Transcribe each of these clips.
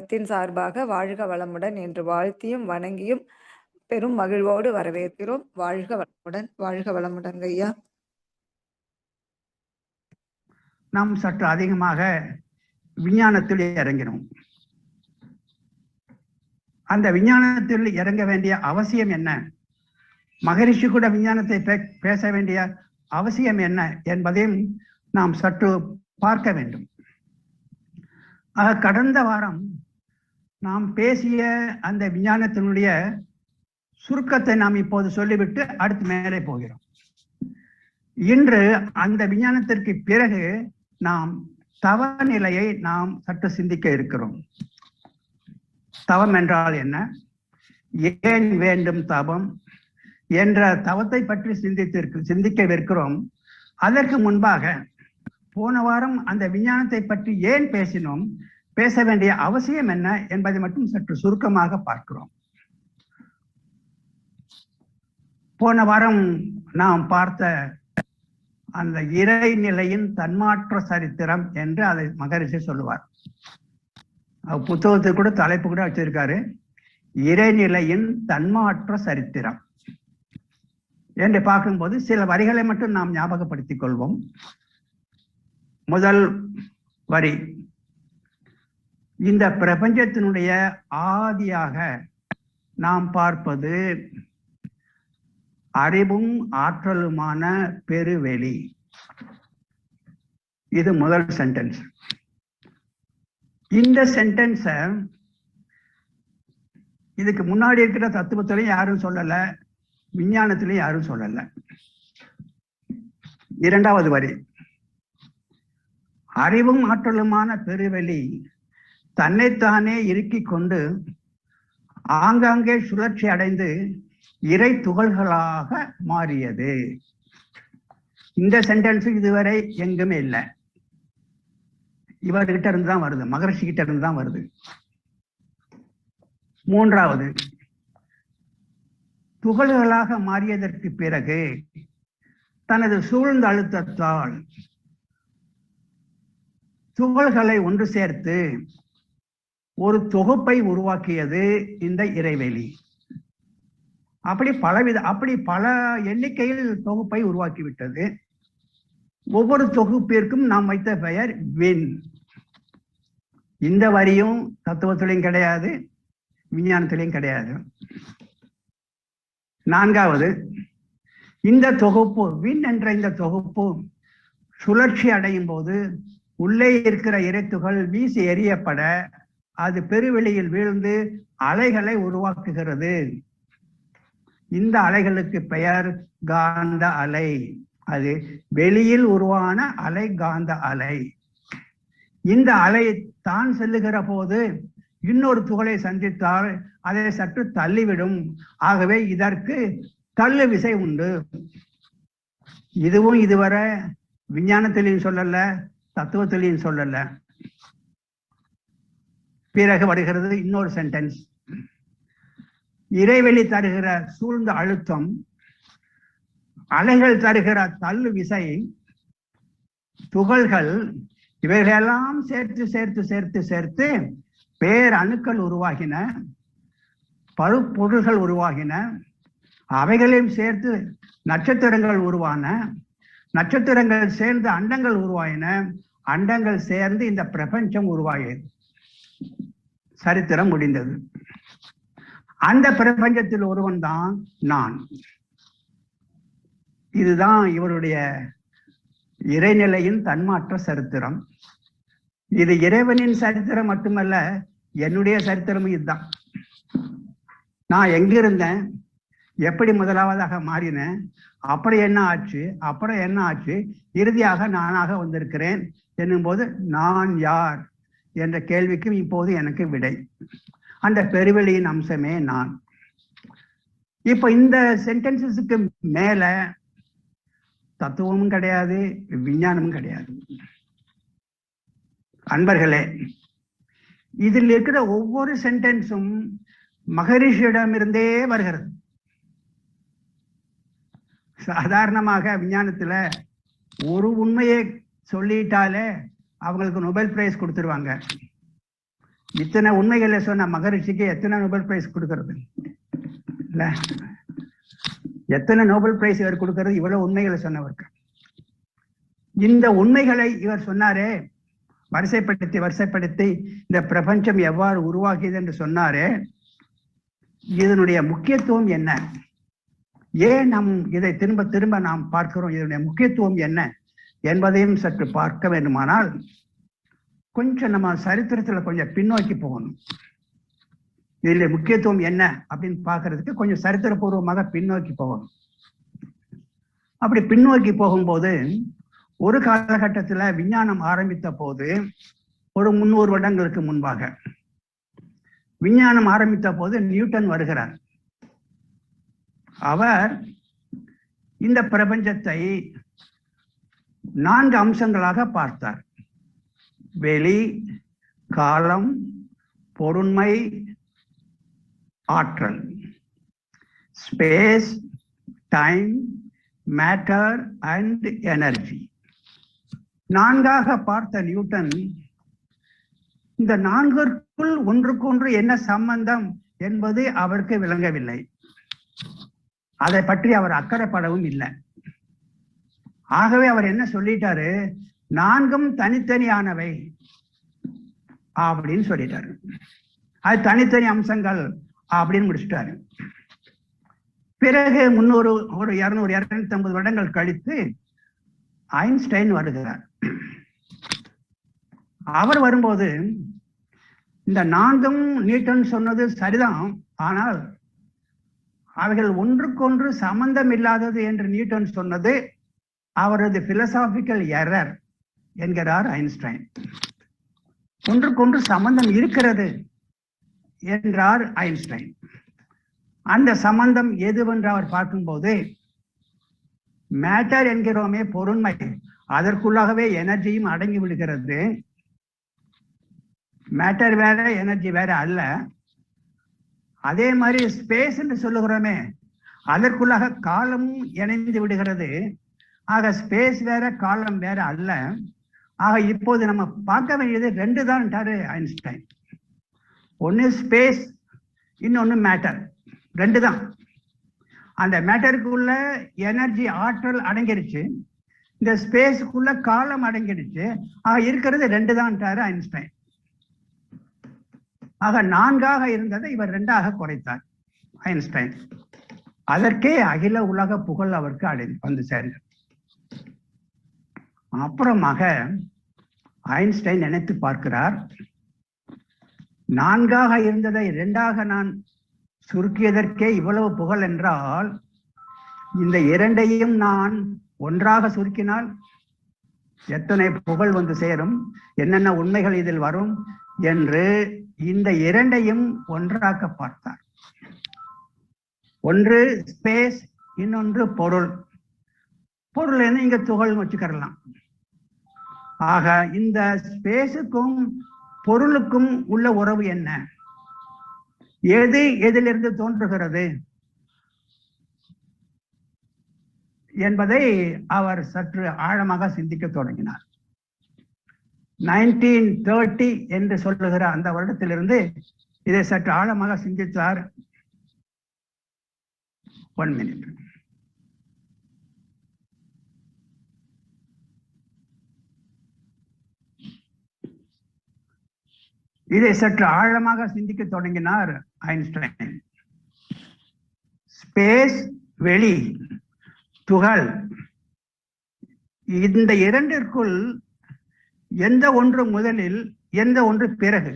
குழுமத்தின் சார்பாக வாழ்க வளமுடன் என்று வாழ்த்தியும் வணங்கியும் பெரும் மகிழ்வோடு வரவேற்கிறோம். வாழ்க வளமுடன். வாழ்க வளமுடன் ஐயா. நாம் சற்று அதிகமாக விஞ்ஞானத்தில் இறங்கினோம். அந்த விஞ்ஞானத்தில் இறங்க வேண்டிய அவசியம் என்ன, மகரிஷி கூட விஞ்ஞானத்தை பேச வேண்டிய அவசியம் என்ன என்பதையும் நாம் சற்று பார்க்க வேண்டும். கடந்த வாரம் நாம் பேசிய அந்த விஞ்ஞானத்தினுடைய சுருக்கத்தை நாம் இப்போது சொல்லிவிட்டு அடுத்து மேலே போகிறோம். இன்று அந்த விஞ்ஞானத்திற்கு பிறகு நாம் தவ நிலையை நாம் சற்று சிந்திக்க இருக்கிறோம். தவம் என்றால் என்ன, ஏன் வேண்டும் தவம் என்ற தவத்தை பற்றி சிந்திக்கவிருக்கிறோம். அதற்கு முன்பாக போன வாரம் அந்த விஞ்ஞானத்தை பற்றி ஏன் பேசினோம், பேச வேண்டிய அவசியம் என்ன என்பதை மட்டும் சற்று சுருக்கமாக பார்க்கிறோம். போன வாரம் நாம் பார்த்த அந்த இறைநிலையின் தன்மாற்ற சரித்திரம் என்று அதை மகரிஷி சொல்லுவார். புத்தகத்துக்கு கூட தலைப்பு கூட வச்சிருக்காரு, இறைநிலையின் தன்மாற்ற சரித்திரம் என்று பார்க்கும்போது சில வரிகளை மட்டும் நாம் ஞாபகப்படுத்திக் கொள்வோம். முதல் வரி, இந்த பிரபஞ்சத்தினுடைய ஆதியாக நாம் பார்ப்பது அறிவும் ஆற்றலுமான பெருவெளி. இது முதல் சென்டென்ஸ். இந்த சென்டென்ஸ இதுக்கு முன்னாடி இருக்கிற தத்துவத்திலையும் யாரும் சொல்லல, விஞ்ஞானத்திலையும் யாரும் சொல்லல. இரண்டாவது வரி, அறிவும் ஆற்றலுமான பெருவெளி தன்னைத்தானே இறுக்கிக் கொண்டு ஆங்காங்கே சுழற்சி அடைந்து இறை துகள்களாக மாறியது. இந்த சென்டென்ஸ் இதுவரை எங்குமே இல்லை, இவர்கிட்ட இருந்து தான் வருது, மகரிஷி கிட்ட இருந்து தான் வருது. மூன்றாவது, துகள்களாக மாறியதற்கு பிறகு தனது சூழ்ந்த அழுத்தத்தால் துகள்களை ஒன்று சேர்த்து ஒரு தொகுப்பை உருவாக்கியது இந்த இறைவெளி. அப்படி பல எண்ணிக்கையில் தொகுப்பை உருவாக்கிவிட்டது. ஒவ்வொரு தொகுப்பிற்கும் நாம் வைத்த பெயர் விண். இந்த வரியும் தத்துவத்திலையும் கிடையாது, விஞ்ஞானத்திலையும் கிடையாது. நான்காவது, இந்த தொகுப்பு விண் என்ற இந்த தொகுப்பு சுழற்சி அடையும் போது உள்ளே இருக்கிற இறைத்துகள் வீசி எறியப்பட அது பெருவெளியில் வீழ்ந்து அலைகளை உருவாக்குகிறது. இந்த அலைகளுக்கு பெயர் காந்த அலை. அது வெளியில் உருவான அலை காந்த அலை. இந்த அலை தான் செல்லுகிற போது இன்னொரு துகளை சந்தித்தால் அதை சற்று தள்ளிவிடும். ஆகவே இதற்கு தள்ளு விசை உண்டு. இதுவும் இதுவரை விஞ்ஞானத்திலையும் சொல்லல, தத்துவத்திலையும் சொல்லல. பிறகு வருகிறது இன்னொரு சென்டென்ஸ், இறைவெளி தருகிற சூழ்ந்த அழுத்தம், அலைகள் தருகிற தள்ளு விசை, துகள்கள், இவைகளெல்லாம் சேர்த்து சேர்த்து சேர்த்து சேர்த்து பேரணுக்கள் உருவாகின, பருப்பொருள்கள் உருவாகின. அவைகளையும் சேர்த்து நட்சத்திரங்கள் உருவான, நட்சத்திரங்கள் சேர்ந்து அண்டங்கள் உருவாயின, அண்டங்கள் சேர்ந்து இந்த பிரபஞ்சம் உருவாகியது. சரித்திரம் முடிந்தது. அந்த பிரபஞ்சத்தில் ஒருவன் தான் நான். இதுதான் இவருடைய இறைநிலையின் தன்மாற்ற சரித்திரம். இது இறைவனின் சரித்திரம் மட்டுமல்ல, என்னுடைய சரித்திரமும் இதுதான். நான் எங்கிருந்தேன், எப்படி முதலாவதாக மாறினேன், அப்புறம் என்ன ஆச்சு, அப்புறம் என்ன ஆச்சு, இறுதியாக நானாக வந்திருக்கிறேன் என்னும்போது நான் யார் என்ற கேள்விக்கு இப்போது எனக்கு விடை. அந்த பெருவெளியின் அம்சமே நான். இப்ப இந்த சென்டென்சஸுக்கு மேல தத்துவமும் கிடையாது, விஞ்ஞானமும் கிடையாது. அன்பர்களே, இதில் இருக்கிற ஒவ்வொரு சென்டென்ஸும் மகரிஷியிடமிருந்தே வருகிறது. சாதாரணமாக விஞ்ஞானத்துல ஒரு உண்மையை சொல்லிட்டாலே அவங்களுக்கு நோபல் பிரைஸ் கொடுத்துருவாங்க. இத்தனை உண்மைகளை சொன்ன மகரிஷிக்கு எத்தனை நோபல் பிரைஸ் கொடுக்கறது இல்ல? எத்தனை நோபல் பிரைஸ் இவர் கொடுக்கறது? இவ்வளவு உண்மைகளை சொன்னவருக்கு. இந்த உண்மைகளை இவர் சொன்னாரே, வரிசைப்படுத்தி வரிசைப்படுத்தி இந்த பிரபஞ்சம் எவ்வாறு உருவாகியது என்று சொன்னாரே, இதனுடைய முக்கியத்துவம் என்ன? ஏன் நாம் இதை திரும்ப திரும்ப நாம் பார்க்கிறோம்? இதனுடைய முக்கியத்துவம் என்ன என்பதையும் சற்று பார்க்க வேண்டுமானால் கொஞ்சம் நம்ம சரித்திரத்துல கொஞ்சம் பின்னோக்கி போகணும். இதுல முக்கியத்துவம் என்ன அப்படின்னு பார்க்கறதுக்கு கொஞ்சம் சரித்திரபூர்வமாக பின்னோக்கி போகணும். அப்படி பின்னோக்கி போகும்போது ஒரு காலகட்டத்துல விஞ்ஞானம் ஆரம்பித்த போது, ஒரு 300 வருடங்களுக்கு முன்பாக விஞ்ஞானம் ஆரம்பித்த போது நியூட்டன் வருகிறார். அவர் இந்த பிரபஞ்சத்தை 4 அம்சங்களாக பார்த்தார். வெளி, காலம், பொருண்மை, ஆற்றல். Space, time, matter and energy. 4ஆக பார்த்த நியூட்டன் இந்த 4ற்குள் ஒன்றுக்கொன்று என்ன சம்பந்தம் என்பது அவருக்கு விளங்கவில்லை. அதை பற்றி அவர் அக்கறைப்படவும் இல்லை. ஆகவே அவர் என்ன சொல்லிட்டாரு, 4ம் தனித்தனியானவை அப்படின்னு சொல்லிட்டாரு. அது தனித்தனி அம்சங்கள் அப்படின்னு முடிச்சுட்டாரு. பிறகு 300 ஒரு 200 250 வருடங்கள் கழித்து ஐன்ஸ்டைன் வருகிறார். அவர் வரும்போது இந்த 4ம் நியூட்டன் சொன்னது சரிதான், ஆனால் அவைகள் ஒன்றுக்கொன்று சம்பந்தம் இல்லாதது என்று நியூட்டன் சொன்னது அவரது பிலசாபிக்கல் எரர் என்கிறார் ஐன்ஸ்டைன். ஒன்றுக்கொன்று சம்பந்தம் இருக்கிறது என்றார் ஐன்ஸ்டைன். அந்த சம்பந்தம் எதுவென்று அவர் பார்க்கும்போது, மேட்டர் என்கிறோமே பொருண்மை, அதற்குள்ளாகவே எனர்ஜியும் அடங்கி விடுகிறது. மேட்டர் வேற எனர்ஜி வேற அல்ல. அதே மாதிரி ஸ்பேஸ் என்று சொல்லுகிறோமே, அதற்குள்ளாக காலமும் இணைந்து விடுகிறது. ஆக ஸ்பேஸ் வேற காலம் வேற அல்ல. ஆக இப்போது நம்ம பார்க்க வேண்டியது 2 தான் ஐன்ஸ்டைன். ஒன்னு ஸ்பேஸ், இன்னொன்னு மேட்டர். 2 தான். அந்த மேட்டருக்குள்ள எனர்ஜி ஆற்றல் அடங்கிடுச்சு, இந்த ஸ்பேஸுக்குள்ள காலம் அடங்கிடுச்சு. ஆக இருக்கிறது 2 தான் ஐன்ஸ்டைன். ஆக 4ஆக இருந்ததை இவர் 2ஆக குறைத்தார் ஐன்ஸ்டைன். அதற்கே அகில உலக புகழ் அவருக்கு வந்து சேர்ந்தது. அப்புறமாக ஐன்ஸ்டைன் நினைத்து பார்க்கிறார், 4ஆக இருந்ததை 2ஆக நான் சுருக்கியதற்கே இவ்வளவு புகழ் என்றால், இந்த 2ஐயும் நான் ஒன்றாக சுருக்கினால் எத்தனை புகழ் வந்து சேரும், என்னென்ன உண்மைகள் இதில் வரும் என்று இந்த 2ஐயும் ஒன்றாக்க பார்த்தார். ஒன்று ஸ்பேஸ், இன்னொன்று பொருள். பொருள் என்ன, இங்க துகள் வச்சுக்கலாம். ஆக இந்த ஸ்பேஸுக்கும் பொருளுக்கும் உள்ள உறவு என்ன, எது எதிலிருந்து தோன்றுகிறது என்பதை அவர் சற்று ஆழமாக சிந்திக்க தொடங்கினார். 1930 என்று சொல்லுகிற அந்த வருடத்திலிருந்து இதை சற்று ஆழமாக சிந்தித்தார். 1 minute. இதை சற்று ஆழமாக சிந்திக்க தொடங்கினார் ஐன்ஸ்டைன். ஸ்பேஸ், வெளி, துகள், இந்த 2ற்குள் எந்த ஒன்று முதலில், எந்த ஒன்று பிறகு,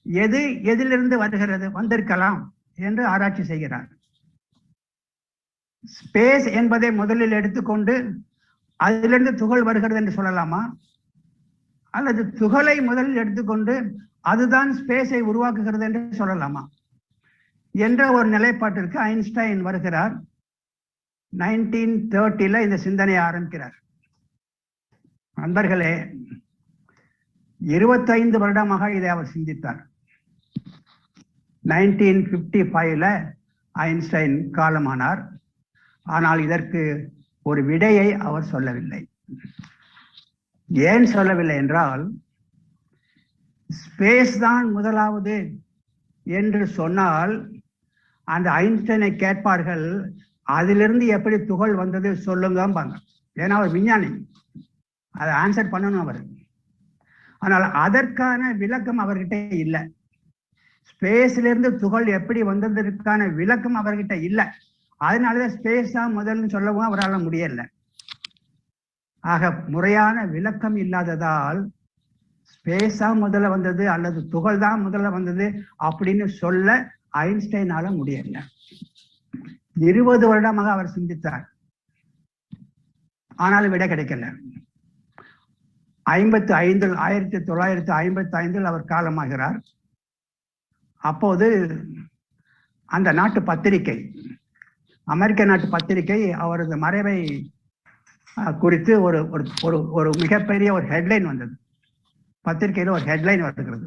எது எதிலிருந்து வருகிறது, வந்திருக்கலாம் என்று ஆராய்ச்சி செய்கிறார். ஸ்பேஸ் என்பதை முதலில் எடுத்துக்கொண்டு அதிலிருந்து துகள் வருகிறது என்று சொல்லலாமா, அல்லது துகளை முதலில் எடுத்துக்கொண்டு அதுதான் ஸ்பேஸை உருவாக்குகிறது என்று சொல்லலாமா என்ற ஒரு நிலைப்பாட்டிற்கு ஐன்ஸ்டைன் வருகிறார். 1930 இந்த சிந்தனையை ஆரம்பிக்கிறார். நண்பர்களே, 25 வருடமாக இதை அவர் சிந்தித்தார். 1955 ஐன்ஸ்டைன் காலமானார். ஆனால் இதற்கு ஒரு விடையை அவர் சொல்லவில்லை. ஏன் சொல்லவில்லை என்றால், ஸ்பேஸ் தான் முதலாவது என்று சொன்னால் அந்த ஐன்ஸ்டைனை கேட்பார்கள், அதிலிருந்து எப்படி துகள் வந்தது சொல்லுங்கம்பாங்க. ஏன்னா அவர் விஞ்ஞானி, அதை ஆன்சர் பண்ணணும் அவர். ஆனால் அதற்கான விளக்கம் அவர்கிட்ட இல்லை. ஸ்பேஸ்ல இருந்து துகள் எப்படி வந்ததற்கான விளக்கம் அவர்கிட்ட இல்லை. அதனாலதான் ஸ்பேஸ் தான் முதல்னு சொல்லவும் அவரால் முடியல. ஆக முறையான விளக்கம் இல்லாததால் ஸ்பேஸ் தான் முதல்ல வந்தது அல்லது துகள் தான் முதல்ல வந்தது அப்படின்னு சொல்ல ஐன்ஸ்டைனால முடியல. 20 வருடமாக அவர் சிந்தித்தார், ஆனாலும் விடை கிடைக்கல. 1955 அவர் காலமாகிறார். அப்போது அந்த நாட்டு பத்திரிகை, அமெரிக்க நாட்டு பத்திரிகை அவரது மறைவை குறித்து ஒரு ஒரு ஒரு மிகப்பெரிய ஒரு ஹெட்லைன் வந்தது. பத்திரிகையில் ஒரு ஹெட்லைன் வருகிறது,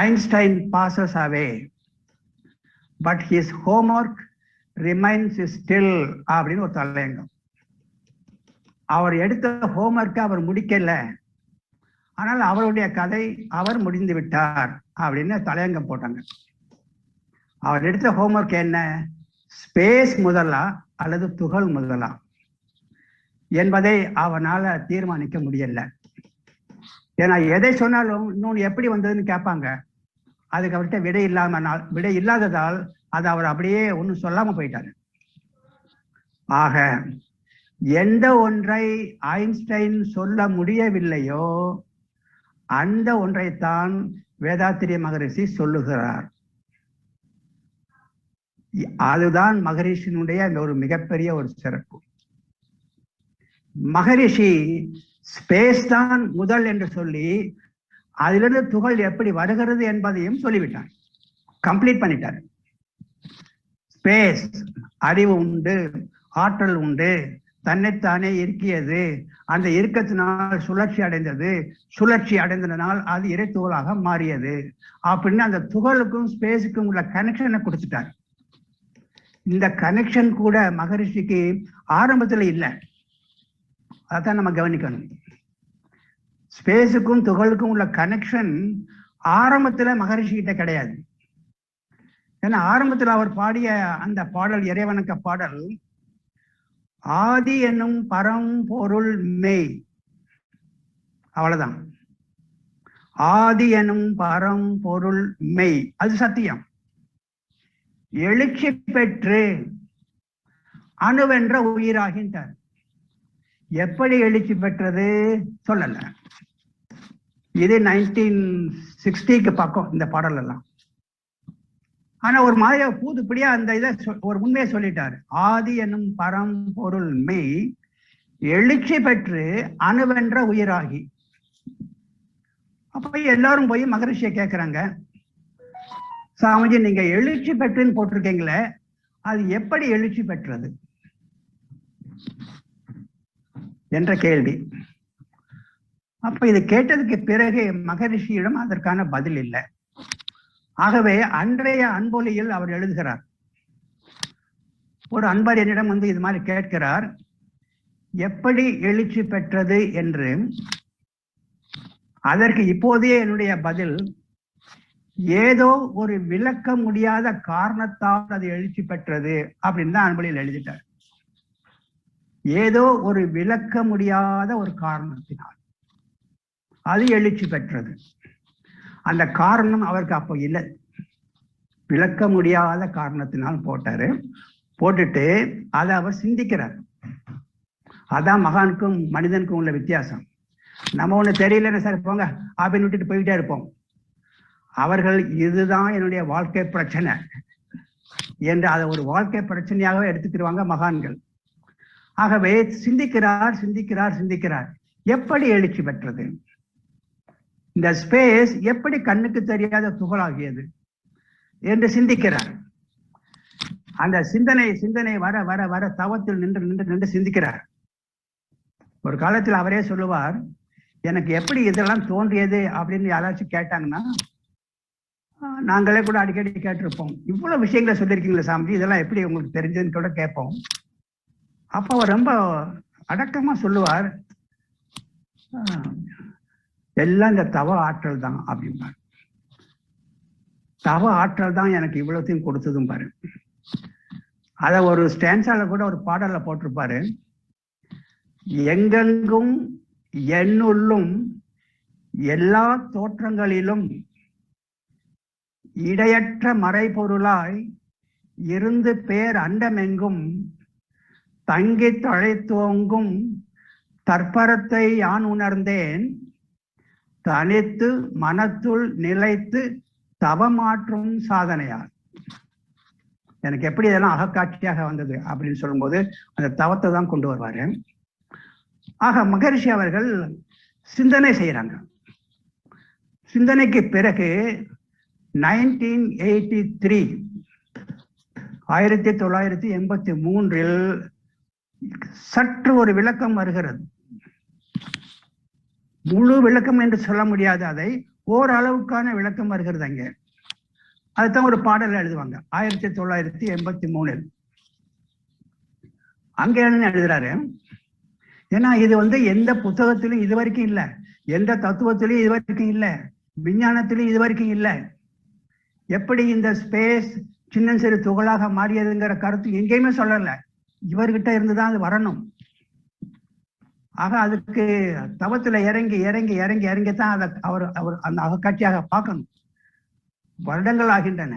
Einstein passes away but his homework remains still அப்படின்னு ஒரு தலையங்கம். அவர் எடுத்த ஹோம்ஒர்க்கை அவர் முடிக்கல, ஆனால் அவருடைய கதை அவர் முடிந்து விட்டார் அப்படின்னு தலையங்கம் போட்டாங்க. அவர் எடுத்த ஹோம்ஒர்க் என்ன? ஸ்பேஸ் முதலா அல்லது துகள் முதலா என்பதை அவனால தீர்மானிக்க முடியல. ஏன்னா எதை சொன்னாலும் இன்னொன்று எப்படி வந்ததுன்னு கேட்பாங்க. அதுக்கு அவர்கிட்ட விடை இல்லாததால் அதை அவர் அப்படியே ஒன்றும் சொல்லாம போயிட்டாரு. ஆக எந்த ஒன்றை ஐன்ஸ்டைன் சொல்ல முடியவில்லையோ அந்த ஒன்றைத்தான் வேதாத்திரிய மகரிஷி சொல்லுகிறார். அதுதான் மகரிஷியினுடைய ஒரு மிகப்பெரிய ஒரு சிறப்பு. மகரிஷி ஸ்பேஸ் தான் முதல் என்று சொல்லி அதிலிருந்து துகள் எப்படி வருகிறது என்பதையும் சொல்லிவிட்டார், கம்ப்ளீட் பண்ணிட்டார். ஸ்பேஸ் அறிவு உண்டு, ஆற்றல் உண்டு, தன்னைத்தானே இருக்கியது, அந்த இறுக்கத்தினால் சுழற்சி அடைந்தது, சுழற்சி அடைந்ததனால் அது இறை துகளாக மாறியது அப்படின்னு அந்த துகளுக்கும் ஸ்பேஸுக்கும் உள்ள கனெக்ஷனை கொடுத்துட்டார். இந்த கனெக்ஷன் கூட மகரிஷிக்கு ஆரம்பத்துல இல்லை, அதான் நம்ம கவனிக்கணும். ஸ்பேஸுக்கும் துகளுக்கும் உள்ள கனெக்ஷன் ஆரம்பத்துல மகரிஷி கிட்ட கிடையாது. ஏன்னா ஆரம்பத்துல அவர் பாடிய அந்த பாடல், இறைவணக்க பாடல், ஆதி என்னும் பரம்பொருள் மெய், அவ்வளவுதான். ஆதி எனும் பரம்பொருள் மெய், அது சத்தியம். எழுச்சி பெற்று அணுவென்ற உயிராகின்றார். எப்படி எழுச்சி பெற்றது சொல்லல. இது 1960க்கு பக்கம் இந்த பாடல் எல்லாம். ஆனா ஒரு மாதிரி பூதுப்படியா அந்த இதை ஒரு உண்மையை சொல்லிட்டாரு. ஆதி என்னும் பரம்பொருள் மெய் எழுச்சி பெற்று அணுவென்ற உயிராகி. அப்ப எல்லாரும் போய் மகரிஷியை கேட்கிறாங்க, சாமிஜி நீங்க எழுச்சி பெற்றுன்னு போட்டிருக்கீங்களே, அது எப்படி எழுச்சி பெற்றது என்ற கேள்வி. அப்ப இது கேட்டதுக்கு பிறகு மகரிஷியிடம் அதற்கான பதில் இல்லை. ஆகவே அன்றைய அன்பொலியில் அவர் எழுதுகிறார். ஒரு அன்பர் என்னிடம் வந்து இது மாதிரி கேட்கிறார், எப்படி எழுச்சி பெற்றது என்று. அதற்கு இப்போதைய என்னுடைய பதில், ஏதோ ஒரு விளக்க முடியாத காரணத்தால் அது எழுச்சி பெற்றது அப்படின்னு தான் அன்பொலியில் எழுதிட்டார். ஏதோ ஒரு விளக்க முடியாத ஒரு காரணத்தினால் அது எழுச்சி பெற்றது. அந்த காரணம் அவருக்கு அப்போ இல்லை, விளக்க முடியாத காரணத்தினால் போட்டாரு. போட்டுட்டு அதை அவர் சிந்திக்கிறார். அதான் மகானுக்கும் மனிதனுக்கும் உள்ள வித்தியாசம். நம்ம ஒண்ணு தெரியலன்னு சரி போங்க அப்படின்னு விட்டுட்டு போயிட்டே இருப்போம். அவர்கள் இதுதான் என்னுடைய வாழ்க்கை பிரச்சனை என்று அதை ஒரு வாழ்க்கை பிரச்சனையாகவே எடுத்துக்கிடுவாங்க மகான்கள். ஆகவே சிந்திக்கிறார் சிந்திக்கிறார் சிந்திக்கிறார், எப்படி எழுச்சி பெற்றது, இந்த ஸ்பேஸ் எப்படி கண்ணுக்கு தெரியாத துகளாகியது என்று சிந்திக்கிறார். அந்த சிந்தனை வர வர வர தவத்தில் நின்று நின்று நின்று சிந்திக்கிறார். ஒரு காலத்தில் அவரே சொல்லுவார், எனக்கு எப்படி இதெல்லாம் தோன்றியது அப்படின்னு யாராச்சும் கேட்டாங்கன்னா நாங்களே கூட அடிக்கடி கேட்டிருப்போம், இவ்வளவு விஷயங்களை சொல்லியிருக்கீங்களா சாமி, இதெல்லாம் எப்படி உங்களுக்கு தெரிஞ்சதுன்னு கூட கேட்போம். அப்போ அவர் ரொம்ப அடக்கமா சொல்லுவார், எல்லாம் இந்த தவ ஆற்றல் தான் அப்படிம்பாரு. தவ ஆற்றல் தான் எனக்கு இவ்வளவுத்தையும் கொடுத்ததும் பாரு. அத ஒரு ஸ்டான்ஸால கூட ஒரு பாடல்ல போட்டிருப்பாரு. எங்கெங்கும் என்னுள்ளும் எல்லா தோற்றங்களிலும் இடையற்ற மறைபொருளாய் இருந்து பேர் அண்டமெங்கும் தங்கி தழைத்தோங்கும் தற்பரத்தை யான் உணர்ந்தேன் தனித்து மனத்துள் நிலைத்து தவமாற்றும் சாதனையார். எனக்கு எப்படி இதெல்லாம் அகக்காட்சியாக வந்தது அப்படின்னு சொல்லும்போது அந்த தவத்தை தான் கொண்டு வருவாரு. ஆக மகரிஷி அவர்கள் சிந்தனை செய்யறாங்க. சிந்தனைக்கு பிறகு 1983 1983 சற்று ஒரு விளக்கம் வருகிறது. முழு விளக்கம் என்று சொல்ல முடியாது, அதை ஓரளவுக்கான விளக்கம் வருகிறது அங்க. அதுதான் ஒரு பாடல் எழுதுவாங்க 1983. அங்க என்ன எழுதுறாரு, ஏன்னா இது எந்த புத்தகத்திலும் இது வரைக்கும் இல்லை, எந்த தத்துவத்திலையும் இது வரைக்கும் இல்லை, விஞ்ஞானத்திலையும் இது வரைக்கும் இல்லை. எப்படி இந்த ஸ்பேஸ் சின்ன சிறு துகளாக மாறியதுங்கிற கருத்து எங்கேயுமே சொல்லல. இவர்கிட்ட இருந்துதான் அது வரணும். ஆக அதுக்கு தவத்துல இறங்கி இறங்கி இறங்கி இறங்கித்தான் அதை அவர் அந்த அகக்காட்சியாக பார்க்கணும். வருடங்கள் ஆகின்றன.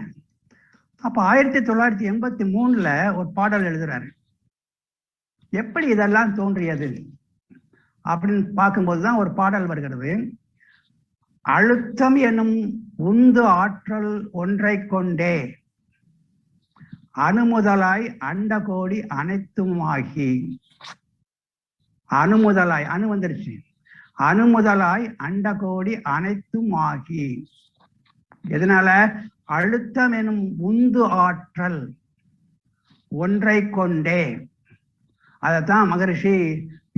அப்ப 1983 ஒரு பாடல் எழுதுறாரு. எப்படி இதெல்லாம் தோன்றியது அப்படின்னு பார்க்கும்போதுதான் ஒரு பாடல் வருகிறது. அழுத்தம் எனும் உந்து ஆற்றல் ஒன்றை கொண்டே அணுமுதலாய் அண்டகோடி அனைத்துமாகி. அணுமுதலாய், அணு வந்துருச்சு, அணுமுதலாய் அண்டகோடி அனைத்துமாகி. எதனால? அழுத்தம் எனும் உந்து ஆற்றல் ஒன்றை கொண்டே. அதைத்தான் மகரிஷி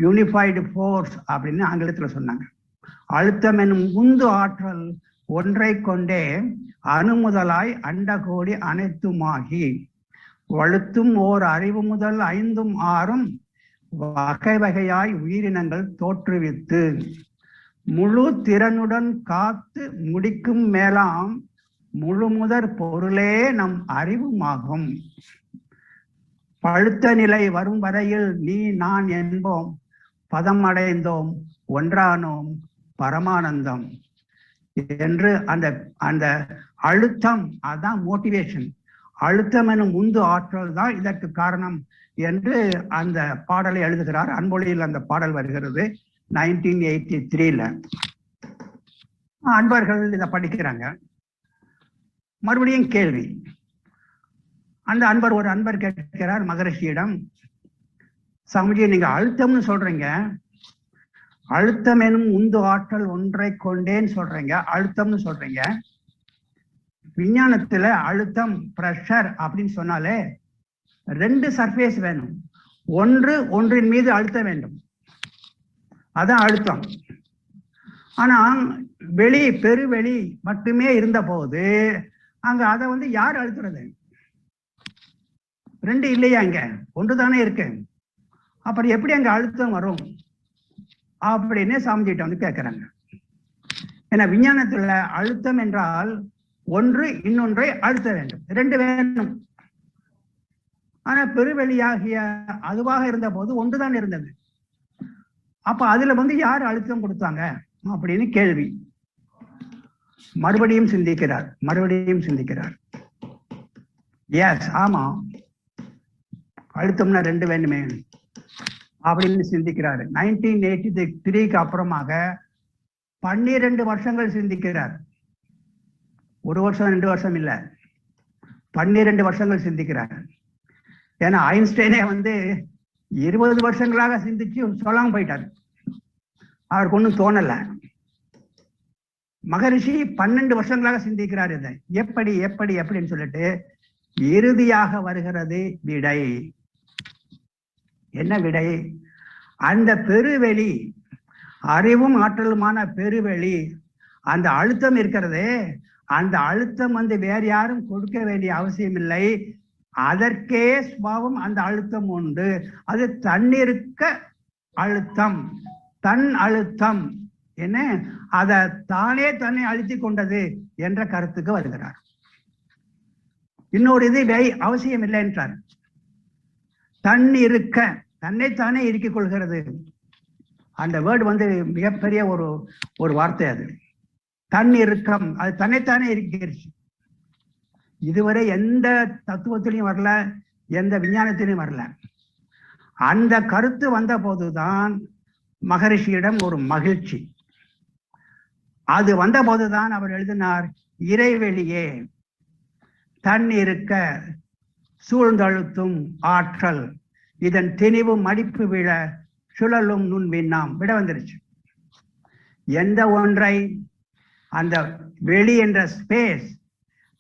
யூனிஃபைடு ஃபோர்ஸ் அப்படின்னு ஆங்கிலத்துல சொன்னாங்க. அழுத்தம் எனும் உந்து ஆற்றல் ஒன்றை கொண்டே அணுமுதலாய் அண்டகோடி அனைத்துமாகி வழுத்தும் ஓர் அறிவு முதல் 5ம் 6ம் வகை வகையாய் உயிரினங்கள் தோற்றுவித்து முழு திறனுடன் காத்து முடிக்கும் மேலாம் முழுமுதற் பொருளே நம் அறிவுமாகும். பழுத்த நிலை வரும் வரையில் நீ நான் என்போம், பதம் அடைந்தோம் ஒன்றானோம் பரமானந்தம் என்று அந்த அந்த அழுத்தம், அதான் மோட்டிவேஷன். அழுத்தம் எனும் உந்து ஆற்றல் தான் இதற்கு காரணம் என்று அந்த பாடலை எழுதுகிறார். அன்பொழியில் அந்த பாடல் வருகிறது 1983. அன்பர்கள் இதை படிக்கிறாங்க. மறுபடியும் கேள்வி. அந்த அன்பர், ஒரு அன்பர் கேட்கிறார் மகரிஷியிடம், சாமிஜி நீங்க அழுத்தம்னு சொல்றீங்க, அழுத்தம் எனும் உந்து ஆற்றல் ஒன்றை கொண்டேன்னு சொல்றீங்க, அழுத்தம்னு சொல்றீங்க. விஞ்ஞானத்துல அழுத்தம், பிரஷர் அப்படின்னு சொன்னாலே 2 சர்ஃபேஸ் வேணும். ஒன்றின் மீது அழுத்த வேண்டும், அதான் அழுத்தம். ஆனா வெளி, பெருவெளி மட்டுமே இருந்த போது அங்க அதை யார் அழுத்துறது? 2 இல்லையா, அங்க 1 தானே இருக்கு. அப்புறம் எப்படி அங்க அழுத்தம் வரும் அப்படின்னு சாமிஜிட்ட கேட்கிறாங்க. ஏன்னா விஞ்ஞானத்துல அழுத்தம் என்றால் ஒன்று இன்னொன்றை அழுத்த வேண்டும், 2 வேணும். ஆனா பெருவெளியாகிய அதுவாக இருந்த போது 1 தான் இருந்தது. அப்ப அதுல யார் அழுத்தம் கொடுத்தாங்க அப்படின்னு கேள்வி. மறுபடியும் சிந்திக்கிறார். எஸ், ஆமா, அழுத்தம்னா 2 வேணுமே அப்படின்னு சிந்திக்கிறாரு. 1983க்கு அப்புறமாக 12 வருஷங்கள் சிந்திக்கிறார். 1 வருஷம் 2 வருஷம் இல்ல, 12 வருஷங்கள் சிந்திக்கிறார். ஏன்னா ஐன்ஸ்டைனே 20 வருஷங்களாக சிந்திச்சு சொல்லாம போயிட்டார். அவருக்கு ஒன்றும் தோணல. மகரிஷி 12 வருஷங்களாக சிந்திக்கிறார். இதை எப்படி எப்படி எப்படின்னு சொல்லிட்டு இறுதியாக வருகிறது விடை. என்ன விடை? அந்த பெருவெளி, அறிவும் ஆற்றலுமான பெருவெளி, அந்த அழுத்தம் இருக்கிறதே, அந்த அழுத்தம் வேற யாரும் கொடுக்க வேண்டிய அவசியம் இல்லை. அதற்கே சுபாவம் அந்த அழுத்தம் உண்டு. அது தன்னிருக்க அழுத்தம், தன் அழுத்தம் என்ன, அதை தானே தன்னை அழித்து கொண்டது என்ற கருத்துக்கு வருகிறார். இன்னொரு இது அவசியம் இல்லை என்றார். தன் இருக்க, தன்னைத்தானே இருக்கிக் கொள்கிறது. அந்த வேர்டு வந்து மிகப்பெரிய ஒரு வார்த்தை. அது தன் இறுக்கம், அது தன்னைத்தானே இருக்கிறது. இதுவரை எந்த தத்துவத்திலையும் வரல, எந்த விஞ்ஞானத்திலையும் வரல. அந்த கருத்து வந்த போதுதான் மகரிஷியிடம் ஒரு மகிழ்ச்சி. அது வந்த போதுதான் அவர் எழுதினார், இறைவெளியே தன் இருக்க சூழ்ந்தழுத்தும் ஆற்றல், இதன் திணிவு மடிப்பு விழ சுழலும் நுண்விண்ணாம். விட வந்துருச்சு. எந்த ஒன்றை அந்த வெளி என்ற ஸ்பேஸ்,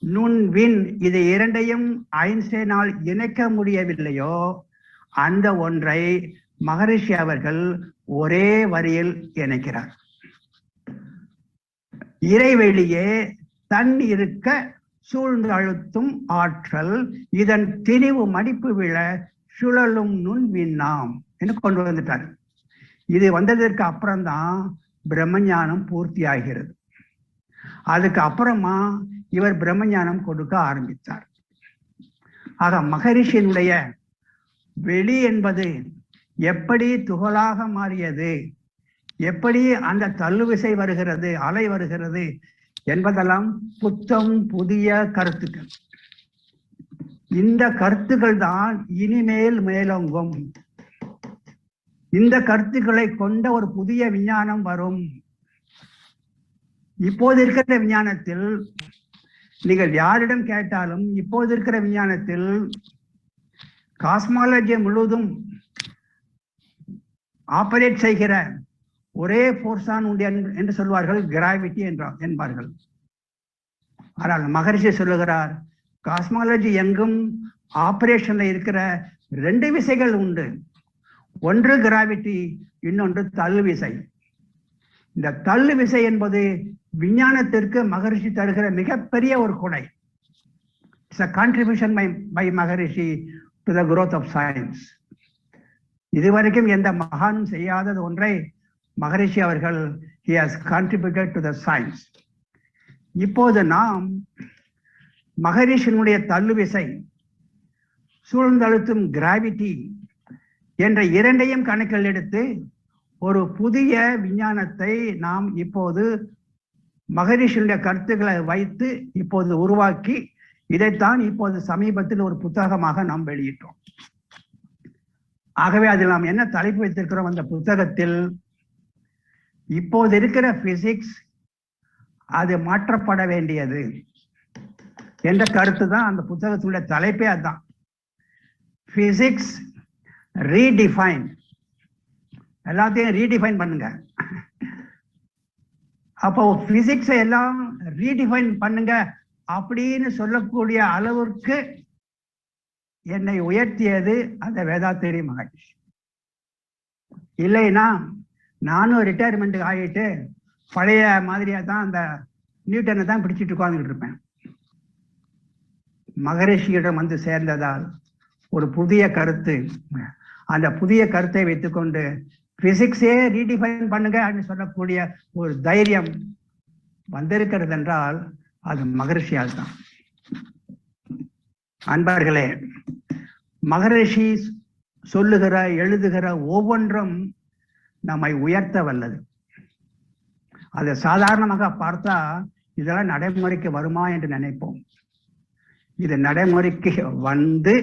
நுண்விண், இது இரண்டையும் ஐன்ஸ்டைனால் இணைக்க முடியவில்லையோ அந்த ஒன்றை மகரிஷி அவர்கள் ஒரே வரியில் இணைக்கிறார். இறைவெளியே தன் இருக்க சூழ்ந்து அழுத்தும் ஆற்றல், இதன் திணிவு மடிப்பு விழ சுழலும் நுண்விண்ணாம் என்று கொண்டு வந்துட்டார். இது வந்ததற்கு அப்புறம்தான் பிரம்மஞானம் பூர்த்தி ஆகிறது. அதுக்கு அப்புறமா இவர் பிரம்மஞானம் கொடுக்க ஆரம்பித்தார். ஆக மகரிஷியினுடைய வெளி என்பது எப்படி துகளாக மாறியது, எப்படி அந்த தள்ளுவிசை வருகிறது, அலை வருகிறது என்பதெல்லாம் புத்தம் புதிய கருத்துக்கள். இந்த கருத்துக்கள் தான் இனிமேல் மேலோங்கும். இந்த கருத்துக்களை கொண்ட ஒரு புதிய விஞ்ஞானம் வரும். இப்போது இருக்கிற விஞ்ஞானத்தில் நீங்கள் யாரிடம் கேட்டாலும், இப்போது இருக்கிற விஞ்ஞானத்தில் காஸ்மாலஜி முழுவதும் ஆபரேட் செய்கிற ஒரே போர்ஸ் தான் உண்டு என்று சொல்வார்கள், கிராவிட்டி என்பார்கள். ஆனால் மகரிஷி சொல்லுகிறார், காஸ்மாலஜி எங்கும் ஆபரேஷன்ல இருக்கிற 2 விசைகள் உண்டு. ஒன்று கிராவிட்டி, இன்னொன்று தள்ளு விசை. இந்த தள்ளு விசை என்பது விஞ்ஞானத்திற்கு மகரிஷி தருகிற மிகப்பெரிய ஒரு கொடை. It's a contribution by Maharishi to the growth of science. இதுவரைக்கும் எந்த மகானும் செய்யாதது ஒன்றை மகரிஷி அவர்கள் he has contributed to the science. இப்போது நாம் மகரிஷியினுடைய தள்ளு விசை, சூழ்ந்தழுத்தும் கிராவிட்டி என்ற இரண்டையும் கணக்கில் எடுத்து ஒரு புதிய விஞ்ஞானத்தை நாம் இப்போது மகரிஷியுடைய கருத்துக்களை வைத்து இப்போது உருவாக்கி, இதைத்தான் இப்போது சமீபத்தில் ஒரு புத்தகமாக நாம் வெளியிட்டோம். ஆகவே அதில் நாம் என்ன தலைப்பு வைத்திருக்கிறோம், அந்த புத்தகத்தில் இப்போது இருக்கிற பிசிக்ஸ் அது மாற்றப்பட வேண்டியது என்ற கருத்து தான் அந்த புத்தகத்துடைய தலைப்பே. அதுதான் பிசிக்ஸ் ரீடிஃபைன். எல்லாத்தையும் ரீடிஃபைன் பண்ணுங்க. அப்போ பிசிக்ஸை எல்லாம் ரீடிஃபைன் பண்ணுங்க அப்படின்னு சொல்லக்கூடிய அளவிற்கு என்னை உயர்த்தியது அந்த வேதாத்திரி மகரிஷி. இல்லைன்னா நானும் ரிட்டையர்மெண்ட்டுக்கு ஆகிட்டு பழைய மாதிரியா தான் அந்த நியூட்டனை தான் பிடிச்சிட்டு உட்கார்ந்துட்டு இருப்பேன். மகரிஷியிடம் வந்து சேர்ந்ததால் ஒரு புதிய கருத்து, அந்த புதிய கருத்தை வைத்துக்கொண்டு பிசிக்ஸே ரீடிஃபைன் பண்ணுங்க அப்படின்னு சொல்லக்கூடிய ஒரு தைரியம் வந்திருக்கிறது என்றால் அது மகரிஷியால் தான். அன்பர்களே, மகரிஷி சொல்லுகிற எழுதுகிற ஒவ்வொன்றும் நம்மை உயர்த்த வல்லது. அதை சாதாரணமாக பார்த்தா இதெல்லாம் நடைமுறைக்கு வருமா என்று நினைப்போம். இது நடைமுறைக்கு வந்து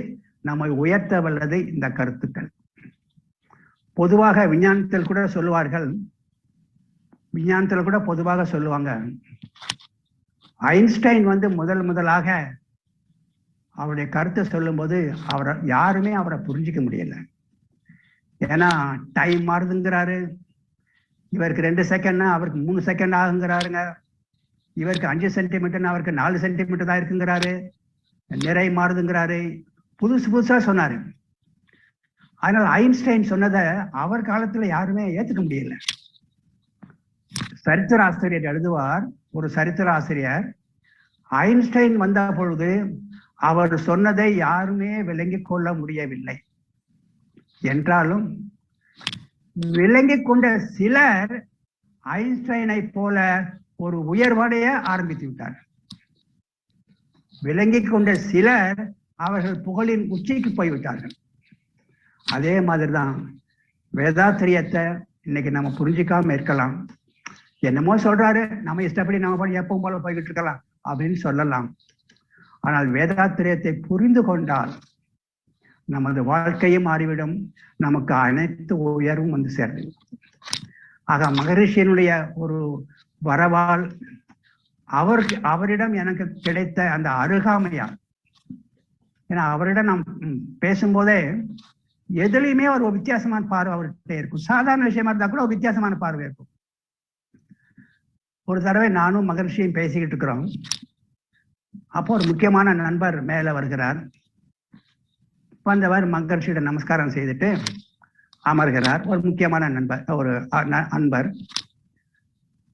நம்மை உயர்த்த வல்லது இந்த கருத்துக்கள். பொதுவாக விஞ்ஞானத்தில் கூட சொல்லுவார்கள், பொதுவாக சொல்லுவாங்க, ஐன்ஸ்டைன் வந்து முதலாக அவருடைய கருத்தை சொல்லும்போது யாருமே அவரை புரிஞ்சிக்க முடியல. ஏன்னா டைம் மாறுதுங்கிறாரு, இவருக்கு 2 செகண்ட்னா அவருக்கு 3 செகண்ட் ஆகுங்கிறாருங்க, இவருக்கு 5 சென்டிமீட்டர்னா அவருக்கு 4 சென்டிமீட்டர் தான் இருக்குங்கிறாரு, நிறை மாறுதுங்கிறாரு, புதுசா சொன்னாரு. அதனால ஐன்ஸ்டைன் சொன்னதை அவர் காலத்துல யாருமே ஏத்துக்க முடியல. சரித்திர ஆசிரியர் எழுதுவார், ஒரு சரித்திர ஆசிரியர், ஐன்ஸ்டைன் வந்த பொழுது அவர் சொன்னதை யாருமே விளங்கிக் கொள்ள முடியவில்லை என்றாலும் விளங்கிக் கொண்ட சிலர் ஐன்ஸ்டைனை போல ஒரு உயர்வடைய ஆரம்பித்து விட்டார். விளங்கிக் கொண்ட சிலர் அவர்கள் புகழின் உச்சிக்கு போய்விட்டார்கள். அதே மாதிரிதான் வேதாத்திரியத்தை இன்னைக்கு நம்ம புரிஞ்சிக்காம இருக்கலாம். என்னமோ சொல்றாரு, நம்ம இஷ்டப்படி நம்ம எப்பவும் போல போய்கிட்டு இருக்கலாம் அப்படின்னு சொல்லலாம். ஆனால் வேதாத்திரியத்தை புரிந்து கொண்டால் நமது வாழ்க்கையும் மாறிவிடும், நமக்கு அனைத்து உயர்வும் வந்து சேர்ந்து. ஆக மகரிஷியினுடைய ஒரு வரவால் அவரிடம் எனக்கு கிடைத்த அந்த அருகாமையால், ஏன்னா அவரிடம் நாம் பேசும்போதே எதுலையுமே ஒரு வித்தியாசமான பார்வை அவர்கிட்ட இருக்கும். சாதாரண விஷயமா இருந்தா கூட ஒரு வித்தியாசமான பார்வை இருக்கும். ஒரு தடவை நானும் மகரிஷியும் பேசிக்கிட்டு இருக்கிறோம். அப்போ ஒரு முக்கியமான நண்பர் மேல வருகிறார். வந்தவர் மகரிஷியிடம் நமஸ்காரம் செய்துட்டு அமர்கிறார். ஒரு முக்கியமான நண்பர், ஒரு அன்பர்.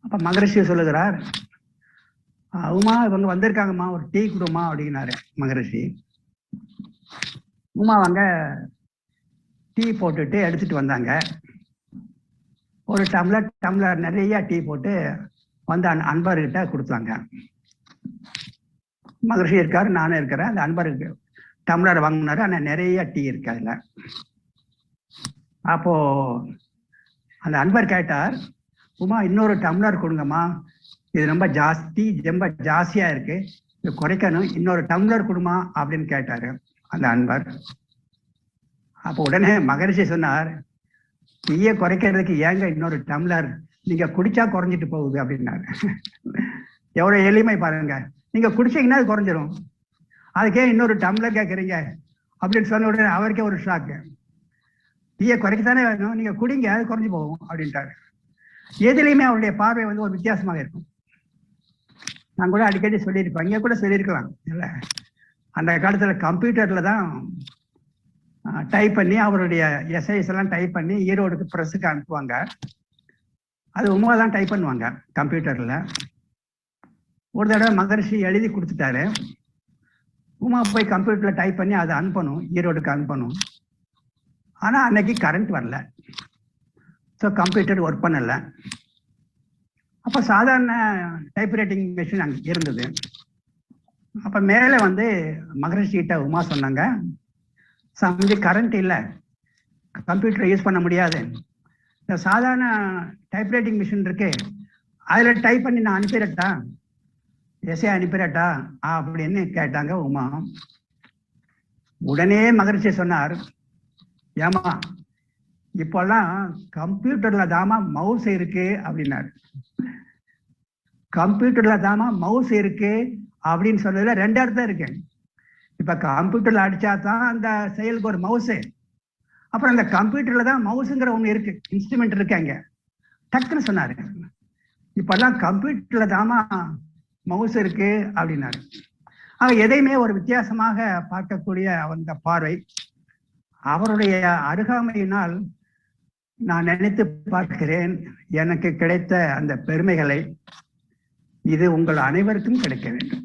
அப்ப மகரிஷி சொல்லுகிறார், உமா இவங்க வந்திருக்காங்கம்மா, ஒரு டீ கொடுமா அப்படின்னாரு மகரிஷி. உமா அவங்க டீ போட்டுட்டு எடுத்துட்டு வந்தாங்க. ஒரு டம்ளர் நிறைய டீ போட்டு வந்து அன்பர்கிட்ட கொடுத்தாங்க. மகரிஷி இருக்காரு, நானும் இருக்கிறேன். அந்த அன்பருக்கு டம்ளர் வாங்கினாரு, ஆனா நிறைய டீ இருக்கு அதுல. அப்போ அந்த அன்பர் கேட்டார், உமா இன்னொரு டம்ளர் கொடுங்கம்மா, இது ரொம்ப ஜாஸ்தியா இருக்கு, இது குறைக்கணும், இன்னொரு டம்ளர் கொடுமா அப்படின்னு கேட்டாரு அந்த அன்பர். அப்போ உடனே மகரிஷி சொன்னார், டீயை குறைக்கிறதுக்கு ஏங்க இன்னொரு டம்ளர், நீங்க குடிச்சா குறைஞ்சிட்டு போகுது அப்படின்னாரு. எவ்வளவு எளிமை பாருங்க, நீங்க குடிச்சீங்கன்னா அது குறைஞ்சிரும், அதுக்கே இன்னொரு டம்ளர் கேட்குறீங்க அப்படின்னு சொன்ன உடனே அவருக்கே ஒரு ஷாக்கு. டீயை குறைக்கத்தானே வேணும், நீங்க குடிங்க அது குறைஞ்சு போகும் அப்படின்ட்டாரு. எதுலையுமே அவருடைய பார்வை வந்து ஒரு வித்தியாசமாக இருக்கும். நான் கூட அடிக்கடி சொல்லியிருப்பேன், இங்க கூட சொல்லியிருக்கலாம் இல்ல, அந்த காலத்துல கம்ப்யூட்டர்ல தான் டைப் பண்ணி அவருடைய எஸ்ஐஸ் எல்லாம் டைப் பண்ணி ஈரோடுக்கு பிரஸுக்கு அனுப்புவாங்க. அது உமா தான் டைப் பண்ணுவாங்க கம்ப்யூட்டர்ல. ஒரு தடவை மகரிஷி எழுதி கொடுத்துட்டாரு, உமா போய் கம்ப்யூட்டர்ல டைப் பண்ணி அதை அனுப்பணும், ஈரோடுக்கு அனுப்பணும். ஆனா அன்னைக்கு கரண்ட் வரல, ஸோ கம்ப்யூட்டர் ஒர்க் பண்ணல. அப்ப சாதாரண டைப்ரைட்டிங் மிஷின் அங்க இருந்தது. அப்ப மேல வந்து மகரிஷி கிட்ட உமா சொன்னாங்க, சமைச்சு கரண்ட் இல்லை, கம்ப்யூட்டரை யூஸ் பண்ண முடியாது, இந்த சாதாரண டைப்ரைட்டிங் மிஷின் இருக்கு, அதுல டைப் பண்ணி நான் அனுப்பிடட்டா, எஸ்ஏ அனுப்பிடட்டா அப்படின்னு கேட்டாங்க உமா. உடனே மகரிஷி சொன்னார், ஏமா இப்பெல்லாம் கம்ப்யூட்டர்ல தாமா மவுஸ் இருக்கு அப்படின்னாரு. கம்ப்யூட்டர்ல தாமா மவுஸ் இருக்கு அப்படின்னு சொன்னதுல ரெண்டு அர்த்தம் இருக்கு. இப்ப கம்ப்யூட்டர்ல அடிச்சா தான் அந்த செயலுக்கு ஒரு மவுஸ், அப்புறம் அந்த கம்ப்யூட்டர்ல தான் மவுஸுங்கிற ஒண்ணு இருக்கு, இன்ஸ்ட்ருமெண்ட் இருக்கு அங்க, டக்குன்னு சொன்னாரு. இப்பெல்லாம் கம்ப்யூட்டர்ல தாமா மவுஸ் இருக்கு அப்படின்னாரு. எதையுமே ஒரு வித்தியாசமாக பார்க்கக்கூடிய அந்த பார்வை, அவருடைய அருகாமையினால் நான் நினைத்து பார்க்கிறேன், எனக்கு கிடைத்த அந்த பெருமைகளை இது உங்கள் அனைவருக்கும் கிடைக்க வேண்டும்.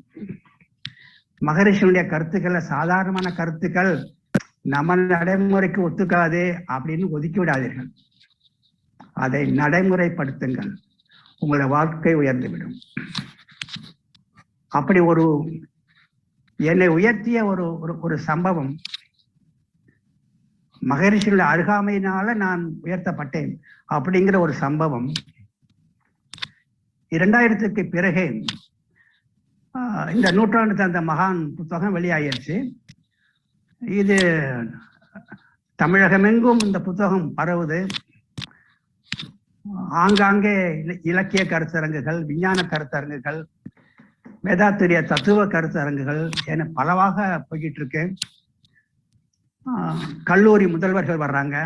மகரிஷியுடைய கருத்துக்கள் சாதாரணமான கருத்துக்கள், நம்ம நடைமுறைக்கு ஒத்துக்காது அப்படின்னு ஒதுக்கி விடாதீர்கள், அதை நடைமுறைப்படுத்துங்கள், உங்களோட வாழ்க்கை உயர்ந்துவிடும். அப்படி ஒரு என்னை உயர்த்திய ஒரு சம்பவம், மகரிஷியுடைய அருகாமையினால நான் உயர்த்தப்பட்டேன் அப்படிங்கிற ஒரு சம்பவம் 2000க்கு பிறகு இந்த நூற்றாண்டு தந்த மகான் புத்தகம் வெளியாகிடுச்சு. இது தமிழகமெங்கும் இந்த புத்தகம் பரவுது. ஆங்காங்கே இலக்கிய கருத்தரங்குகள், விஞ்ஞான கருத்தரங்குகள், வேதாத்திரிய தத்துவ கருத்தரங்குகள் என பலவாக போய்கிட்டு இருக்கு. கல்லூரி முதல்வர்கள் வர்றாங்க,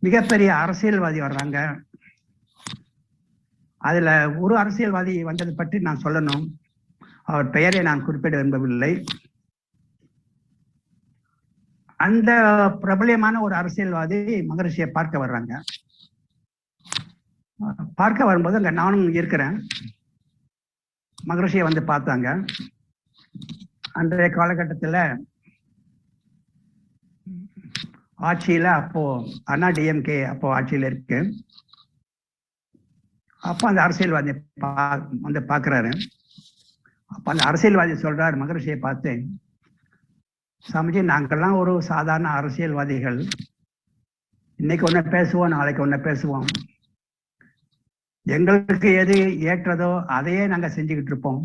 மிகப்பெரிய அரசியல்வாதி வர்றாங்க. அதுல ஒரு அரசியல்வாதி வந்ததை பற்றி நான் சொல்லணும், அவர் பெயரை நான் குறிப்பிட விரும்பவில்லை. அந்த பிரபலியமான ஒரு அரசியல்வாதி மகரிஷியை பார்க்க வர்றாங்க. பார்க்க வரும்போது அங்க நானும் இருக்கிறேன். மகரிஷியை வந்து பார்த்தாங்க. அன்றைய காலகட்டத்துல ஆட்சியில அப்போ அண்ணா டிஎம்கே அப்போ ஆட்சியில இருக்கு. அப்ப அந்த அரசியல்வாதி வந்து பாக்குறாரு. அப்ப அந்த அரசியல்வாதி சொல்றாரு மகரிஷியை பார்த்து, சாமிஜி, நாங்கெல்லாம் ஒரு சாதாரண அரசியல்வாதிகள். இன்னைக்கு ஒண்ணு பேசுவோம், நாளைக்கு ஒண்ணு பேசுவோம். எங்களுக்கு எது ஏற்றதோ அதையே நாங்க செஞ்சுக்கிட்டு இருப்போம்.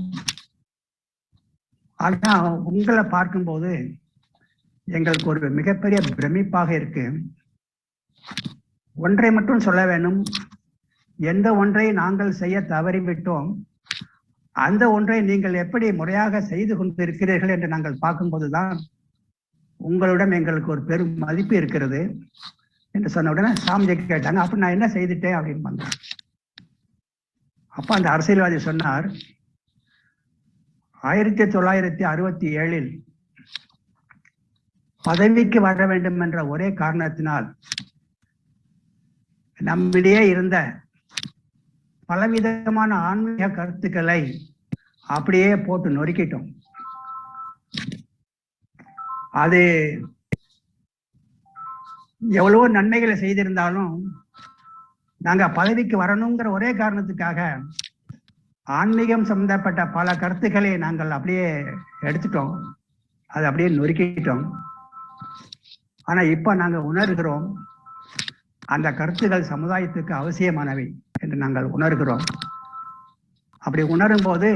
ஆனா உங்களை பார்க்கும்போது எங்களுக்கு ஒரு மிகப்பெரிய பிரமிப்பாக இருக்கு. ஒன்றை மட்டும் சொல்ல வேண்டும், எந்த ஒன்றை நாங்கள் செய்ய தவறிவிட்டோம் அந்த ஒன்றை நீங்கள் எப்படி முறையாக செய்து கொண்டிருக்கிறீர்கள் என்று நாங்கள் பார்க்கும்போதுதான் உங்களிடம் எங்களுக்கு ஒரு பெரும் மதிப்பு இருக்கிறது என்று சொன்ன உடனே சாமிஜி கேட்டாங்க, அப்ப நான் என்ன செய்துட்டேன் அப்படின்னு வந்தேன். அப்ப அந்த அரசியல்வாதி சொன்னார், 1967 பதவிக்கு வர வேண்டும் என்ற ஒரே காரணத்தினால் நம்மிடையே இருந்த பலவிதமான ஆன்மீக கருத்துக்களை அப்படியே போட்டு நொறுக்கிட்டோம். அது எவ்வளவோ நன்மைகளை செய்திருந்தாலும் நாங்க பதவிக்கு வரணுங்கிற ஒரே காரணத்துக்காக ஆன்மீகம் சம்பந்தப்பட்ட பல கருத்துக்களை நாங்கள் அப்படியே எடுத்துட்டோம், அதை அப்படியே நொறுக்கிட்டோம். ஆனா இப்ப நாங்க உணர்கிறோம், அந்த கருத்துக்கள் சமுதாயத்துக்கு அவசியமானவை என்று நாங்கள் உணர்கிறோம். அப்படி உணரும் போது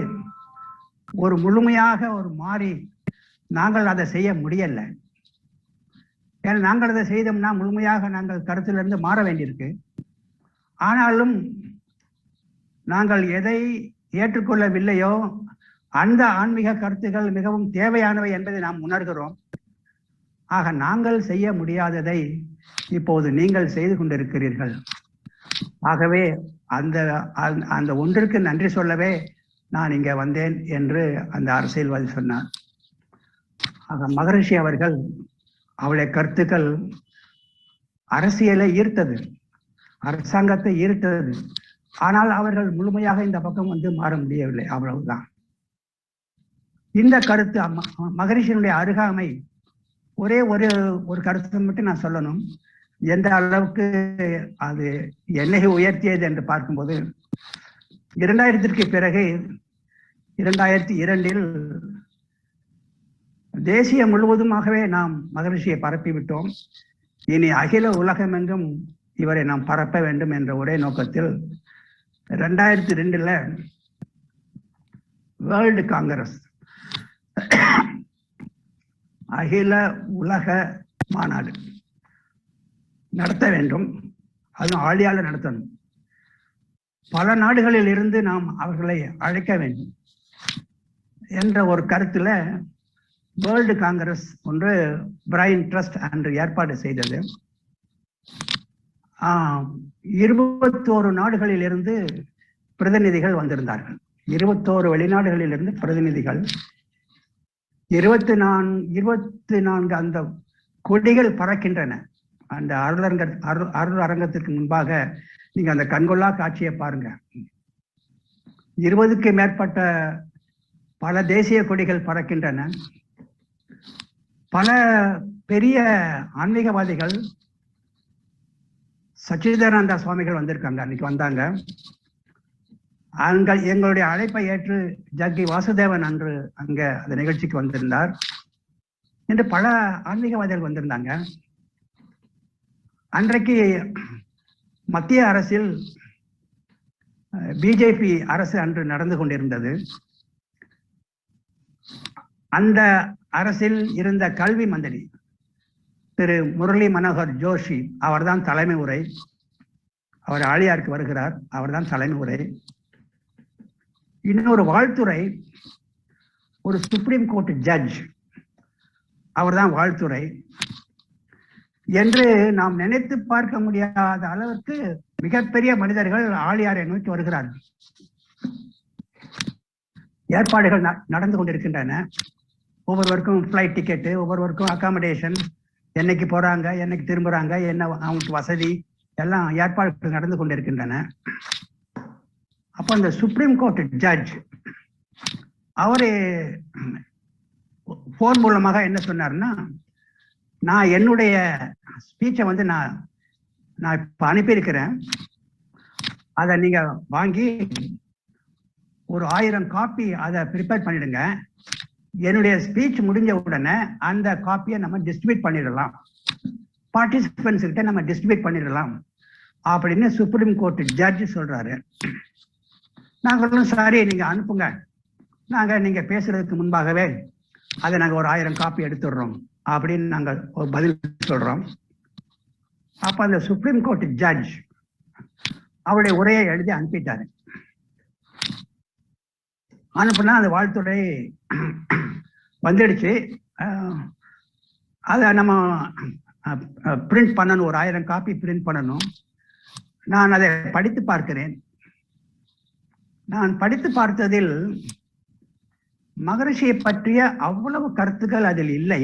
ஒரு முழுமையாக ஒரு மாறி நாங்கள் அதை செய்ய முடியல. ஏன்னா நாங்கள் அதை செய்தோம்னா முழுமையாக நாங்கள் கருத்திலிருந்து மாற வேண்டியிருக்கு. ஆனாலும் நாங்கள் எதை ஏற்றுக்கொள்ளவில்லையோ அந்த ஆன்மீக கருத்துக்கள் மிகவும் தேவையானவை என்பதை நாம் உணர்கிறோம். ஆக நாங்கள் செய்ய முடியாததை இப்போது நீங்கள் செய்து கொண்டிருக்கிறீர்கள். ஆகவே அந்த அந்த ஒன்றிற்கு நன்றி சொல்லவே நான் இங்க வந்தேன் என்று அந்த அரசியல்வாதி சொன்னார். ஆக மகரிஷி அவர்கள், அவளுடைய கருத்துக்கள் அரசியலை ஈர்த்தது, அரசாங்கத்தை ஈர்த்தது. ஆனால் அவர்கள் முழுமையாக இந்த பக்கம் வந்து மாற முடியவில்லை, அவ்வளவுதான். இந்த கருத்து மகரிஷியினுடைய அருகாமை, ஒரே ஒரு கருத்தை மட்டும் நான் சொல்லணும். எந்த அளவுக்கு அது என்னை உயர்த்தியது என்று பார்க்கும்போது, 2000ற்கு பிறகு 2002 தேசியம் முழுவதுமாகவே நாம் மகரிஷியை பரப்பிவிட்டோம். இனி அகில உலகமெங்கும் இவரை நாம் பரப்ப வேண்டும் என்ற ஒரே நோக்கத்தில் 2002 வேர்ல்டு காங்கிரஸ், அகில உலக மாநாடு நடத்த வேண்டும். அதுவும் ஆழியால நடத்தணும். பல நாடுகளில் இருந்து நாம் அவர்களை அழைக்க வேண்டும் என்ற ஒரு கருத்துல வேர்ல்டு காங்கிரஸ் ஒன்று பிரைன் ட்ரஸ்ட் அன்று ஏற்பாடு செய்தது. 21 நாடுகளில் இருந்து பிரதிநிதிகள் வந்திருந்தார்கள். 21 வெளிநாடுகளில் இருந்து பிரதிநிதிகள், 24 அந்த கொடிகள் பறக்கின்றன. அந்த அருள் அரங்கத்திற்கு முன்பாக நீங்க அந்த கண்கொள்ளா காட்சியை பாருங்க. 20க்கு மேற்பட்ட பல தேசிய கொடிகள் பறக்கின்றன. பல பெரிய ஆன்மீகவாதிகள், சச்சிதானந்த சுவாமிகள் வந்திருக்காங்க, அன்னைக்கு வந்தாங்க. அங்க எங்களுடைய அழைப்பை ஏற்று ஜக்கி வாசுதேவன் அன்று அங்க அந்த நிகழ்ச்சிக்கு வந்திருந்தார் என்று பல ஆன்மீகவாதிகள் வந்திருந்தாங்க. அன்றைக்கு மத்திய அரசில் பிஜேபி அரசு அன்று நடந்து கொண்டிருந்தது. அந்த அரசில் இருந்த கல்வி மந்திரி திரு முரளி மனோகர் ஜோஷி அவர்தான் தலைமை உரை. அவர் ஆழியாருக்கு வருகிறார், அவர்தான் தலைமை உரை. இன்னொரு வாழ்த்துறை ஒரு சுப்ரீம் கோர்ட் ஜட்ஜ், அவர்தான் வாழ்த்துறை. என்று நாம் நினைத்து பார்க்க முடியாத அளவிற்கு மிகப்பெரிய மனிதர்கள் ஆழியாரை நோக்கி வருகிறார்கள். ஏற்பாடுகள் நடந்து கொண்டிருக்கின்றன. ஒவ்வொருவருக்கும் ஃப்ளைட் டிக்கெட்டு, ஒவ்வொருவருக்கும் அகாமடேஷன், என்னைக்கு போறாங்க, என்னைக்கு திரும்புறாங்க, என்ன அவங்களுக்கு வசதி, எல்லாம் ஏற்பாடுகள் நடந்து கொண்டிருக்கின்றன. அப்ப அந்த சுப்ரீம் கோர்ட் ஜட்ஜ் அவரு போன் மூலமாக என்ன சொன்னார்னா, நான் என்னுடைய ஸ்பீச்சை வந்து நான் இப்ப அனுப்பியிருக்கிறேன். அதை நீங்க வாங்கி ஒரு 1000 காப்பி அதை ப்ரிப்பேர் பண்ணிடுங்க. என்னுடைய ஸ்பீச் முடிஞ்ச உடனே அந்த காப்பியை நம்ம டிஸ்ட்ரிபியூட் பண்ணிடலாம், பார்ட்டிசிபென்ட்ஸ் கிட்ட நம்ம டிஸ்ட்ரிபியூட் பண்ணிடலாம் அப்படின்னு சுப்ரீம் கோர்ட் ஜட்ஜ் சொல்றாரு. நாங்களும் சரி நீங்க அனுப்புங்க, நாங்க நீங்க பேசுறதுக்கு முன்பாகவே அதை நாங்க ஒரு 1000 காப்பி எடுத்துடுறோம் அப்படின்னு நாங்க ஒரு பதில் சொல்றோம். அப்ப அந்த சுப்ரீம் கோர்ட் ஜட்ஜ் அவருடைய உரையை எழுதி அனுப்பிட்டாரு. அனுப்புனா அந்த வாழ்த்துறை வந்துடுச்சு. அதை நம்ம பிரிண்ட் பண்ணணும், ஒரு 1000 காப்பி பிரிண்ட் பண்ணணும். நான் அதை படித்து பார்க்கிறேன். நான் படித்து பார்த்ததில் மகரிஷியை பற்றிய அவ்வளவு கருத்துக்கள் அதில் இல்லை.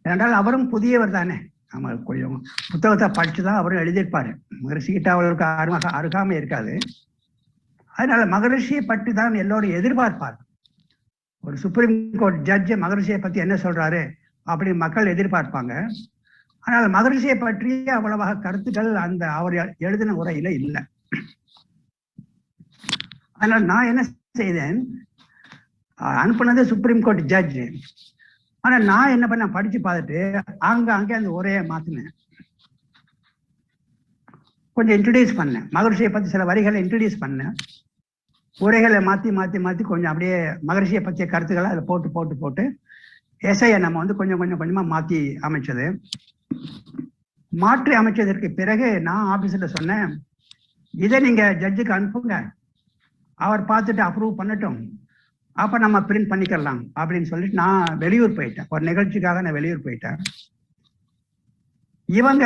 என்றால் அவரும் புதியவர் தானே, நம்ம கொஞ்சம் புத்தகத்தை படிச்சுதான் அவரும் எழுதியிருப்பாரு. மகரிஷிக்கிட்ட அவர்களுக்கு அருகாமை இருக்காது. அதனால மகரிஷியை பற்றி தான் எல்லோரும் எதிர்பார்ப்பார். ஒரு சுப்ரீம் கோர்ட் ஜட்ஜ் மகரிஷியை பத்தி என்ன சொல்றாரு அப்படின்னு மக்கள் எதிர்பார்ப்பாங்க. ஆனால் மகரிஷியை பற்றிய அவ்வளவாக கருத்துக்கள் அந்த அவர் எழுதின உரையில இல்லை. அதனால நான் என்ன செய்தேன், அனுப்புனது சுப்ரீம் கோர்ட் ஜட்ஜ். ஆனா நான் என்ன பண்ண, படிச்சு பார்த்துட்டு அங்கே அந்த உரையை மாத்தினேன், கொஞ்சம் இன்ட்ரடியூஸ் பண்ணேன். மகரிஷியை பத்தி சில வரிகளை இன்ட்ரடியூஸ் பண்ணேன். உரைகளை மாத்தி மாத்தி மாத்தி கொஞ்சம் அப்படியே மகரிஷியை பற்றிய கருத்துக்களை அதை போட்டு போட்டு போட்டு எஸ்ஐயை நம்ம கொஞ்சம் கொஞ்சம் கொஞ்சமா மாத்தி அமைச்சது. மாற்றி அமைச்சதற்கு பிறகு நான் ஆபீஸ்ல சொன்னேன், இதை நீங்க ஜட்ஜுக்கு அனுப்புங்க, அவர் பார்த்துட்டு அப்ரூவ் பண்ணட்டும், அப்ப நம்ம பிரிண்ட் பண்ணிக்கலாம் அப்படின்னு சொல்லிட்டு நான் வெளியூர் போயிட்டேன். ஒரு நிகழ்ச்சிக்காக நான் வெளியூர் போயிட்டேன். இவங்க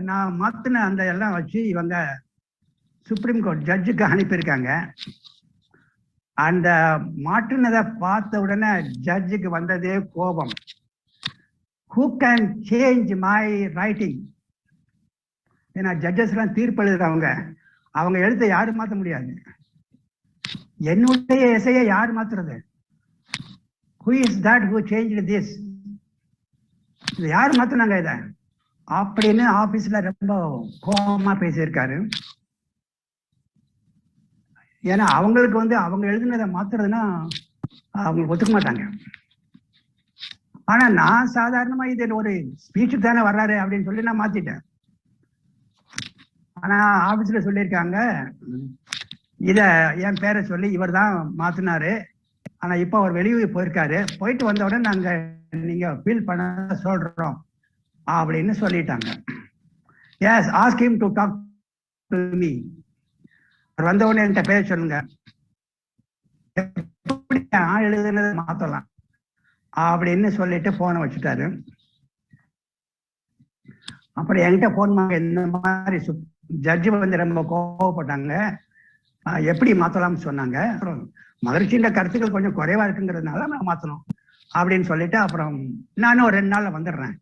நான் மாத்தின அந்த எல்லாம் வச்சு இவங்க சுப்ரீம் கோர்ட் ஜட்ஜுக்கு அனுப்பியிருக்காங்க. அந்த மாற்றினதை பார்த்த உடனே ஜட்ஜுக்கு வந்ததே கோபம். Who can change my writing? ஏன்னா ஜட்ஜஸ் எல்லாம் தீர்ப்பு எழுதுறவங்க, அவங்க எழுத்த யாரும் மாற்ற முடியாது. என்னுடைய எஸ்ஐயை யார் மாத்துறது? Who is that who change this? யார் மாத்தினாங்க இதை அப்படின்னு ஆபீஸ்ல ரொம்ப கோபமா பேசியிருக்காரு. ஏன்னா அவங்களுக்கு அவங்க எழுதுனதை மாத்துறதுன்னா அவங்களுக்கு ஒத்துக்க மாட்டாங்க. ஆனா நான் சாதாரணமா இது ஒரு ஸ்பீச்சுக்கு தானே வர்றாரு அப்படின்னு சொல்லி நான் மாத்திட்டேன். ஆனா ஆபீஸ்ல சொல்லியிருக்காங்க, இத என் பேரை சொல்லி இவர் தான் மாத்தினாரு, ஆனா இப்ப அவர் வெளியூர் போயிருக்காரு, போயிட்டு வந்த உடனே நாங்க நீங்க ஃபீல் பண்ண சொல்றோம் அப்படின்னு சொல்லிட்டாங்க. Yes, ask him to talk to me. வந்த உடனே என்கிட்ட பேச சொல்லுங்க, எப்படி எழுதுனதை மாத்தலாம் அப்படின்னு சொல்லிட்டு போனை வச்சுட்டாரு. அப்புறம் என்கிட்ட போன் இந்த மாதிரி ஜட்ஜி ரொம்ப கோவப்பட்டாங்க, எப்படி மாத்தலாம்னு சொன்னாங்க. அப்புறம் மகிழ்ச்சின்ற கருத்துக்கள் கொஞ்சம் குறைவா இருக்குங்கிறதுனால நான் மாத்தணும் அப்படின்னு சொல்லிட்டு, அப்புறம் நானும் ஒரு 2 நாள்ல வந்துடுறேன்,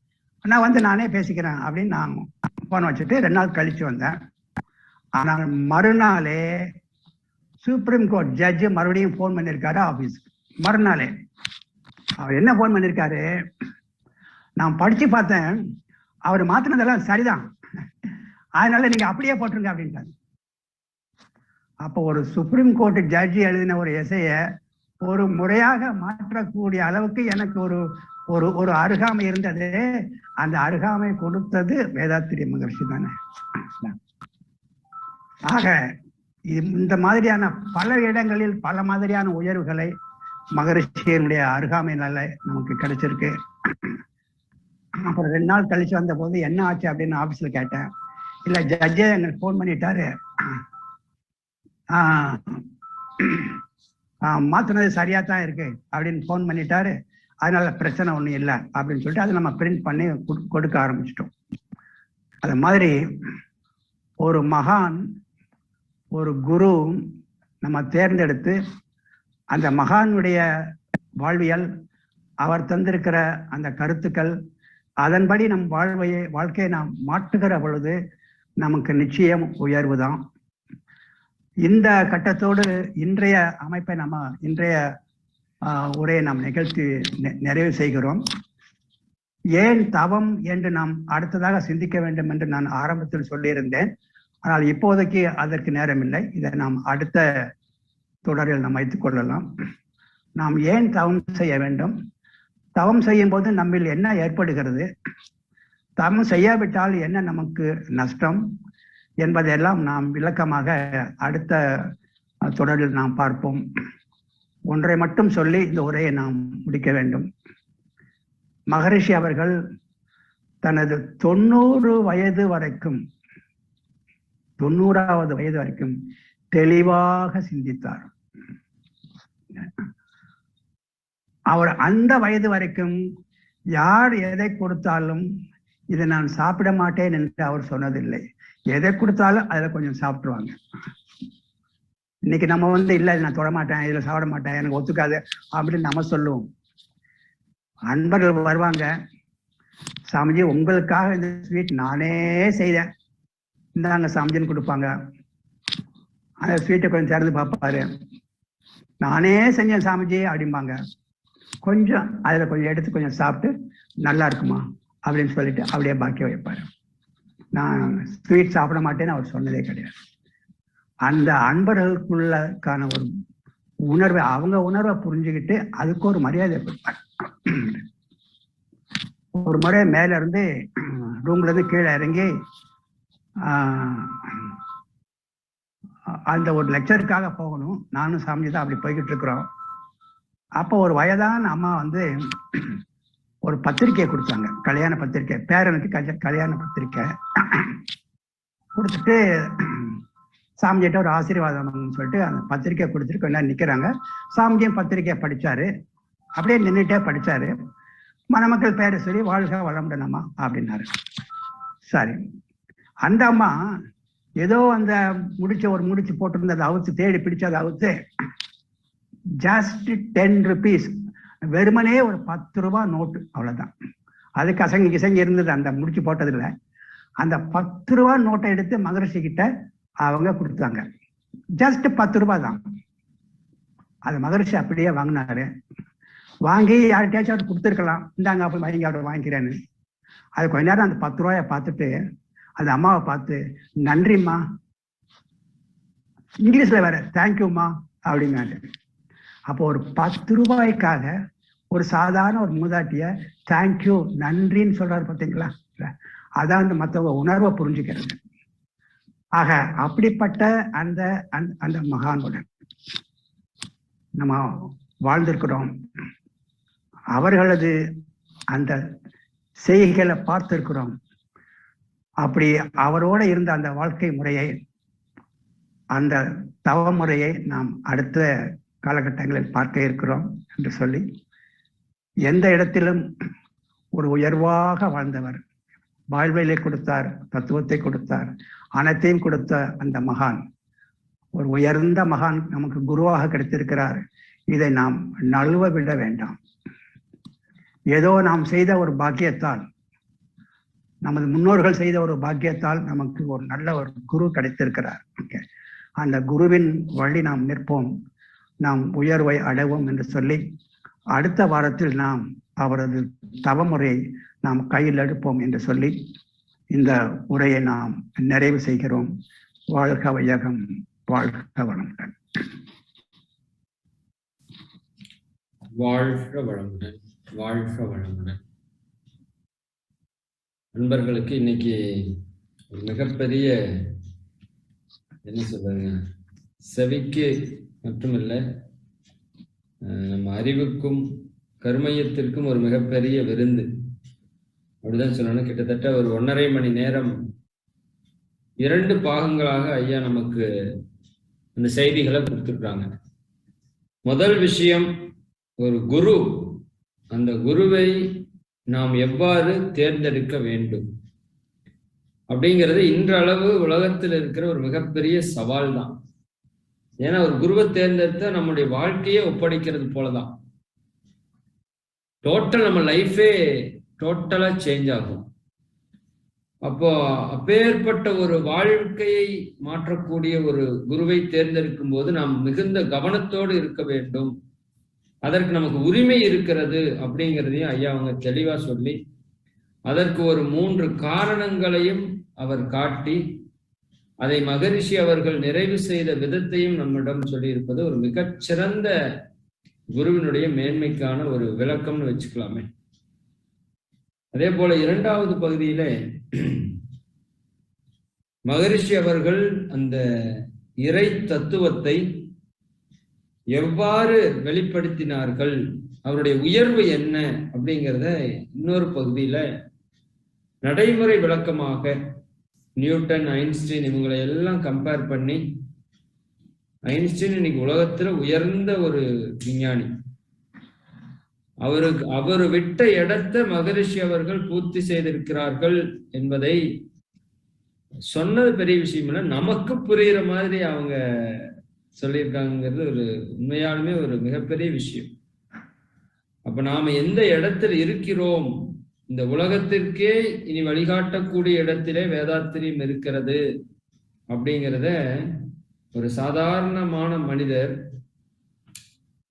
நான் நானே பேசிக்கிறேன் அப்படின்னு நான் போன் வச்சுட்டு 2 நாள் கழிச்சு வந்தேன். ஆனால் மறுநாளே சுப்ரீம் கோர்ட் ஜட்ஜ் மறுபடியும் போன் பண்ணியிருக்காரு ஆபீஸ்க்கு. மறுநாளே அவர் என்ன போன் பண்ணியிருக்காரு, நான் படிச்சு பார்த்தேன், அவர் மாத்தினதெல்லாம் சரிதான், அதனால நீங்க அப்படியே போட்டுருங்க அப்படின்ட்டாங்க. அப்போ ஒரு சுப்ரீம் கோர்ட் ஜட்ஜி எழுதின ஒரு எஸ்ஐய ஒரு முறையாக மாற்றக்கூடிய அளவுக்கு எனக்கு ஒரு ஒரு ஒரு அருகாமை இருந்தது. அந்த அருகாமை கொடுத்தது வேதாத்திரி மகரிஷி தானே. ஆக இந்த மாதிரியான பல இடங்களில் பல மாதிரியான உயர்வுகளை மகரிஷியினுடைய அருகாமையினால நமக்கு கிடைச்சிருக்கு. அப்புறம் 2 நாள் கழிச்சு வந்த போது என்ன ஆச்சு அப்படின்னு ஆபீஸ்ல கேட்டேன். இல்ல ஜட்ஜே எங்களுக்கு போன் பண்ணிட்டாரு, மாத்தினது சரியா தான் இருக்கு அப்படின்னு போன் பண்ணிட்டாரு, அதனால பிரச்சனை ஒண்ணும் இல்லை அப்படின்னு சொல்லிட்டு அதை நம்ம பிரிண்ட் பண்ணி கொடுக்க ஆரம்பிச்சிட்டோம். அது மாதிரி ஒரு மகான், ஒரு குரு நம்ம தேர்ந்தெடுத்து அந்த மகானுடைய வாழ்வியல், அவர் தந்திருக்கிற அந்த கருத்துக்கள், அதன்படி நம் வாழ்க்கையை நாம் மாற்றுகிற பொழுது நமக்கு நிச்சயம் உயர்வு தான். இந்த கட்டத்தோடு இன்றைய அமைப்பை இன்றைய உரையை நாம் நிகழ்த்தி நிறைவு செய்கிறோம். ஏன் தவம் என்று நாம் அடுத்ததாக சிந்திக்க வேண்டும் என்று நான் ஆரம்பத்தில் சொல்லியிருந்தேன். ஆனால் இப்போதைக்கு அதற்கு நேரம் இல்லை. இதை நாம் அடுத்த தொடரில் நாம் வைத்துக் கொள்ளலாம். நாம் ஏன் தவம் செய்ய வேண்டும், தவம் செய்யும் போது நம்மில் என்ன ஏற்படுகிறது, தவம் செய்யாவிட்டால் என்ன நமக்கு நஷ்டம் என்பதையெல்லாம் நாம் விளக்கமாக அடுத்த தொடரில் நாம் பார்ப்போம். ஒன்றை மட்டும் சொல்லி இந்த உரையை நாம் முடிக்க வேண்டும். மகரிஷி அவர்கள் தனது 90 வயது வரைக்கும் 90வது வயது வரைக்கும் தெளிவாக சிந்தித்தார். அவர் அந்த வயது வரைக்கும் யார் எதை கொடுத்தாலும் இதை நான் சாப்பிட மாட்டேன் என்று அவர் சொன்னதில்லை. எதை கொடுத்தாலும் அதில் கொஞ்சம் சாப்பிட்டுருவாங்க. இன்னைக்கு நம்ம இல்லை நான் தொட மாட்டேன், இதுல சாப்பிட மாட்டேன், எனக்கு ஒத்துக்காது அப்படின்னு நம்ம சொல்லுவோம். அன்பர்கள் வருவாங்க, சாமிஜி உங்களுக்காக இந்த ஸ்வீட் நானே செய்தேன், இந்தாங்க சாமிஜின்னு கொடுப்பாங்க. அந்த ஸ்வீட்டை கொஞ்சம் திறந்து பார்ப்பாரு, நானே செஞ்சேன் சாமிஜி அப்படிம்பாங்க. கொஞ்சம் அதில் கொஞ்சம் எடுத்து கொஞ்சம் சாப்பிட்டு நல்லா இருக்குமா அப்படின்னு சொல்லிட்டு அப்படியே பாக்கி வைப்பாரு. நான் ஸ்வீட் சாப்பிட மாட்டேன்னு அவர் சொன்னதே கிடையாது. அந்த அன்பர்களுக்குள்ளக்கான ஒரு உணர்வை, அவங்க உணர்வை புரிஞ்சுக்கிட்டு அதுக்கு ஒரு மரியாதை கொடுப்பார். ஒரு முறை மேல இருந்து ரூம்ல இருந்து கீழே இறங்கி அந்த ஒரு லெக்சருக்காக போகணும். நானும் சாமிஜி தான் அப்படி போய்கிட்டு இருக்கிறோம். அப்போ ஒரு வயதான அம்மா ஒரு பத்திரிக்கையை கொடுத்தாங்க, கல்யாண பத்திரிக்கை, பேரனுக்கு கல்யாண பத்திரிக்கை கொடுத்துட்டு சாமிஜிட்ட ஒரு ஆசீர்வாதம் சொல்லிட்டு அந்த பத்திரிக்கை கொடுத்துட்டு கொஞ்ச நேரம் நிக்கிறாங்க. சாமிஜியும் பத்திரிக்கையை படிச்சாரு, அப்படியே நின்றுட்டே படிச்சாரு. மணமக்கள் பேரை சொல்லி வாழ்க வளமுடனம்மா அப்படின்னாரு. சரி, அந்த அம்மா ஏதோ அந்த ஒரு முடிச்சு போட்டிருந்ததை அவுத்து தேடி பிடிச்சதை அவுத்து ஜஸ்ட் 10 rupees, வெறுமனே ஒரு 10 ரூபாய் நோட்டு, அவ்வளவுதான். அது கிசங்கி இருந்தது அந்த முடிச்சு போட்டதில்ல. அந்த 10 ரூபாய் நோட்டை எடுத்து மகரிஷி கிட்ட அவங்க கொடுத்தாங்க. ஜஸ்ட் 10 ரூபாய் தான். அது மகரிஷி அப்படியே வாங்கினாரு. வாங்கி யார்கிட்டயாச்சும் கொடுத்துருக்கலாம், இந்தாங்க அப்படி வாங்கி அப்படி வாங்கிக்கிறேன்னு. அது கொஞ்ச நேரம் அந்த 10 ரூபாயை பார்த்துட்டு அந்த அம்மாவை பார்த்து, நன்றிம்மா, இங்கிலீஷ்ல வேற தேங்க்யூம்மா அப்படிங்காரு. அப்போ ஒரு 10 ரூபாய்க்காக ஒரு சாதாரண ஒரு மூதாட்டிய தேங்க்யூ நன்றின்னு சொல்றாரு பார்த்தீங்களா? அதான் அந்த மற்றவங்க உணர்வை புரிஞ்சுக்கிறது. ஆக அப்படிப்பட்ட அந்த அந்த மகானுடன் நம்ம வாழ்ந்திருக்கிறோம். அவர்களது அந்த செய்கைகளை பார்த்திருக்கிறோம். அப்படி அவரோட இருந்த அந்த வாழ்க்கை முறையை, அந்த தவ முறையை நாம் அடுத்த காலகட்டங்களில் பார்க்க இருக்கிறோம் என்று சொல்லி, எந்த இடத்திலும் ஒரு உயர்வாக வாழ்ந்தவர், வாழ்விலை கொடுத்தார், தத்துவத்தை கொடுத்தார், அனைத்தையும் கொடுத்த அந்த மகான், ஒரு உயர்ந்த மகான் நமக்கு குருவாக கிடைத்திருக்கிறார். இதை நாம் நழுவ விட வேண்டாம். ஏதோ நாம் செய்த ஒரு பாக்கியத்தால், நமது முன்னோர்கள் செய்த ஒரு பாக்கியத்தால் நமக்கு ஒரு நல்ல ஒரு குரு கிடைத்திருக்கிறார். அந்த குருவின் வழி நாம் நிற்போம், நாம் உயர்வை அடைவோம் என்று சொல்லி, அடுத்த வாரத்தில் நாம் அவரது தவமுறையை நாம் கையில் எடுப்போம் என்று சொல்லி இந்த உரையை நாம் நிறைவு செய்கிறோம். வாழ்க வையகம், வாழ்க வளமுடன். வாழ்க வளமுடன், வாழ்க வளமுடன். நண்பர்களுக்கு இன்னைக்கு ஒரு மிகப்பெரிய என்ன சொல்றாங்க, செவிக்கு மட்டுமில்ல நம்ம அறிவுக்கும் கர்மயத்திற்கும் ஒரு மிகப்பெரிய விருந்து அப்படிதான் சொல்லணும். கிட்டத்தட்ட ஒரு 1.5 மணி நேரம் 2 பாகங்களாக ஐயா நமக்கு அந்த செய்திகளை கொடுத்துருக்காங்க. முதல் விஷயம், ஒரு குரு, அந்த குருவை நாம் எவ்வாறு தேர்ந்தெடுக்க வேண்டும் அப்படிங்கிறது இன்றளவு உலகத்தில் இருக்கிற ஒரு மிகப்பெரிய சவால் தான். ஏன்னா ஒரு குருவை தேர்ந்தெடுத்தா நம்முடைய வாழ்க்கையே ஒப்படைக்கிறது போலதான். நம்ம லைஃபே டோட்டலா சேஞ்ச் ஆகும். அப்போ அப்பேற்பட்ட ஒரு வாழ்க்கையை மாற்றக்கூடிய ஒரு குருவை தேர்ந்தெடுக்கும் போது நாம் மிகுந்த கவனத்தோடு இருக்க வேண்டும். அதற்கு நமக்கு உரிமை இருக்கிறது அப்படிங்கிறதையும் ஐயா அவங்க தெளிவா சொல்லி, அதற்கு ஒரு 3 காரணங்களையும் அவர் காட்டி, அதை மகரிஷி அவர்கள் நிறைவு செய்த விதத்தையும் நம்மிடம் சொல்லியிருப்பது ஒரு மிகச்சிறந்த குருவினுடைய மேன்மைக்கான ஒரு விளக்கம்னு வச்சுக்கலாமே. அதே போல இரண்டாவது பகுதியில மகரிஷி அவர்கள் அந்த இறை தத்துவத்தை எவ்வாறு வெளிப்படுத்தினார்கள், அவருடைய உயர்வு என்ன அப்படிங்கிறத இன்னொரு பகுதியில நடைமுறை விளக்கமாக நியூட்டன், ஐன்ஸ்டீன் இவங்களை எல்லாம் கம்பேர் பண்ணி, ஐன்ஸ்டீன் இன்னைக்கு உலகத்துல உயர்ந்த ஒரு விஞ்ஞானி, அவர் விட்ட இடத்தை மகரிஷி அவர்கள் பூர்த்தி செய்திருக்கிறார்கள் என்பதை சொன்னது பெரிய விஷயம் இல்லை, நமக்கு புரியுற மாதிரி அவங்க சொல்லியிருக்காங்கிறது ஒரு உண்மையாலுமே ஒரு மிகப்பெரிய விஷயம். அப்ப நாம எந்த இடத்தில் இருக்கிறோம், இந்த உலகத்திற்கே இனி வழிகாட்டக்கூடிய இடத்திலே வேதாத்திரியம் இருக்கிறது அப்படிங்கிறத ஒரு சாதாரணமான மனிதர்,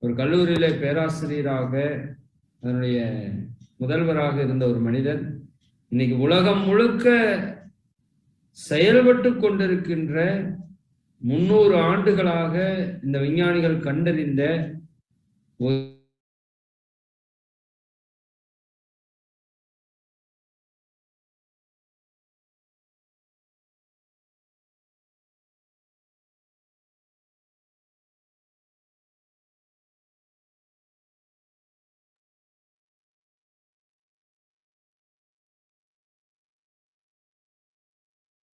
ஒரு கல்லூரியில பேராசிரியராக அதனுடைய முதல்வராக இருந்த ஒரு மனிதர், இன்னைக்கு உலகம் முழுக்க செயல்பட்டு கொண்டிருக்கின்ற 300 ஆண்டுகளாக இந்த விஞ்ஞானிகள் கண்டறிந்த ஒரு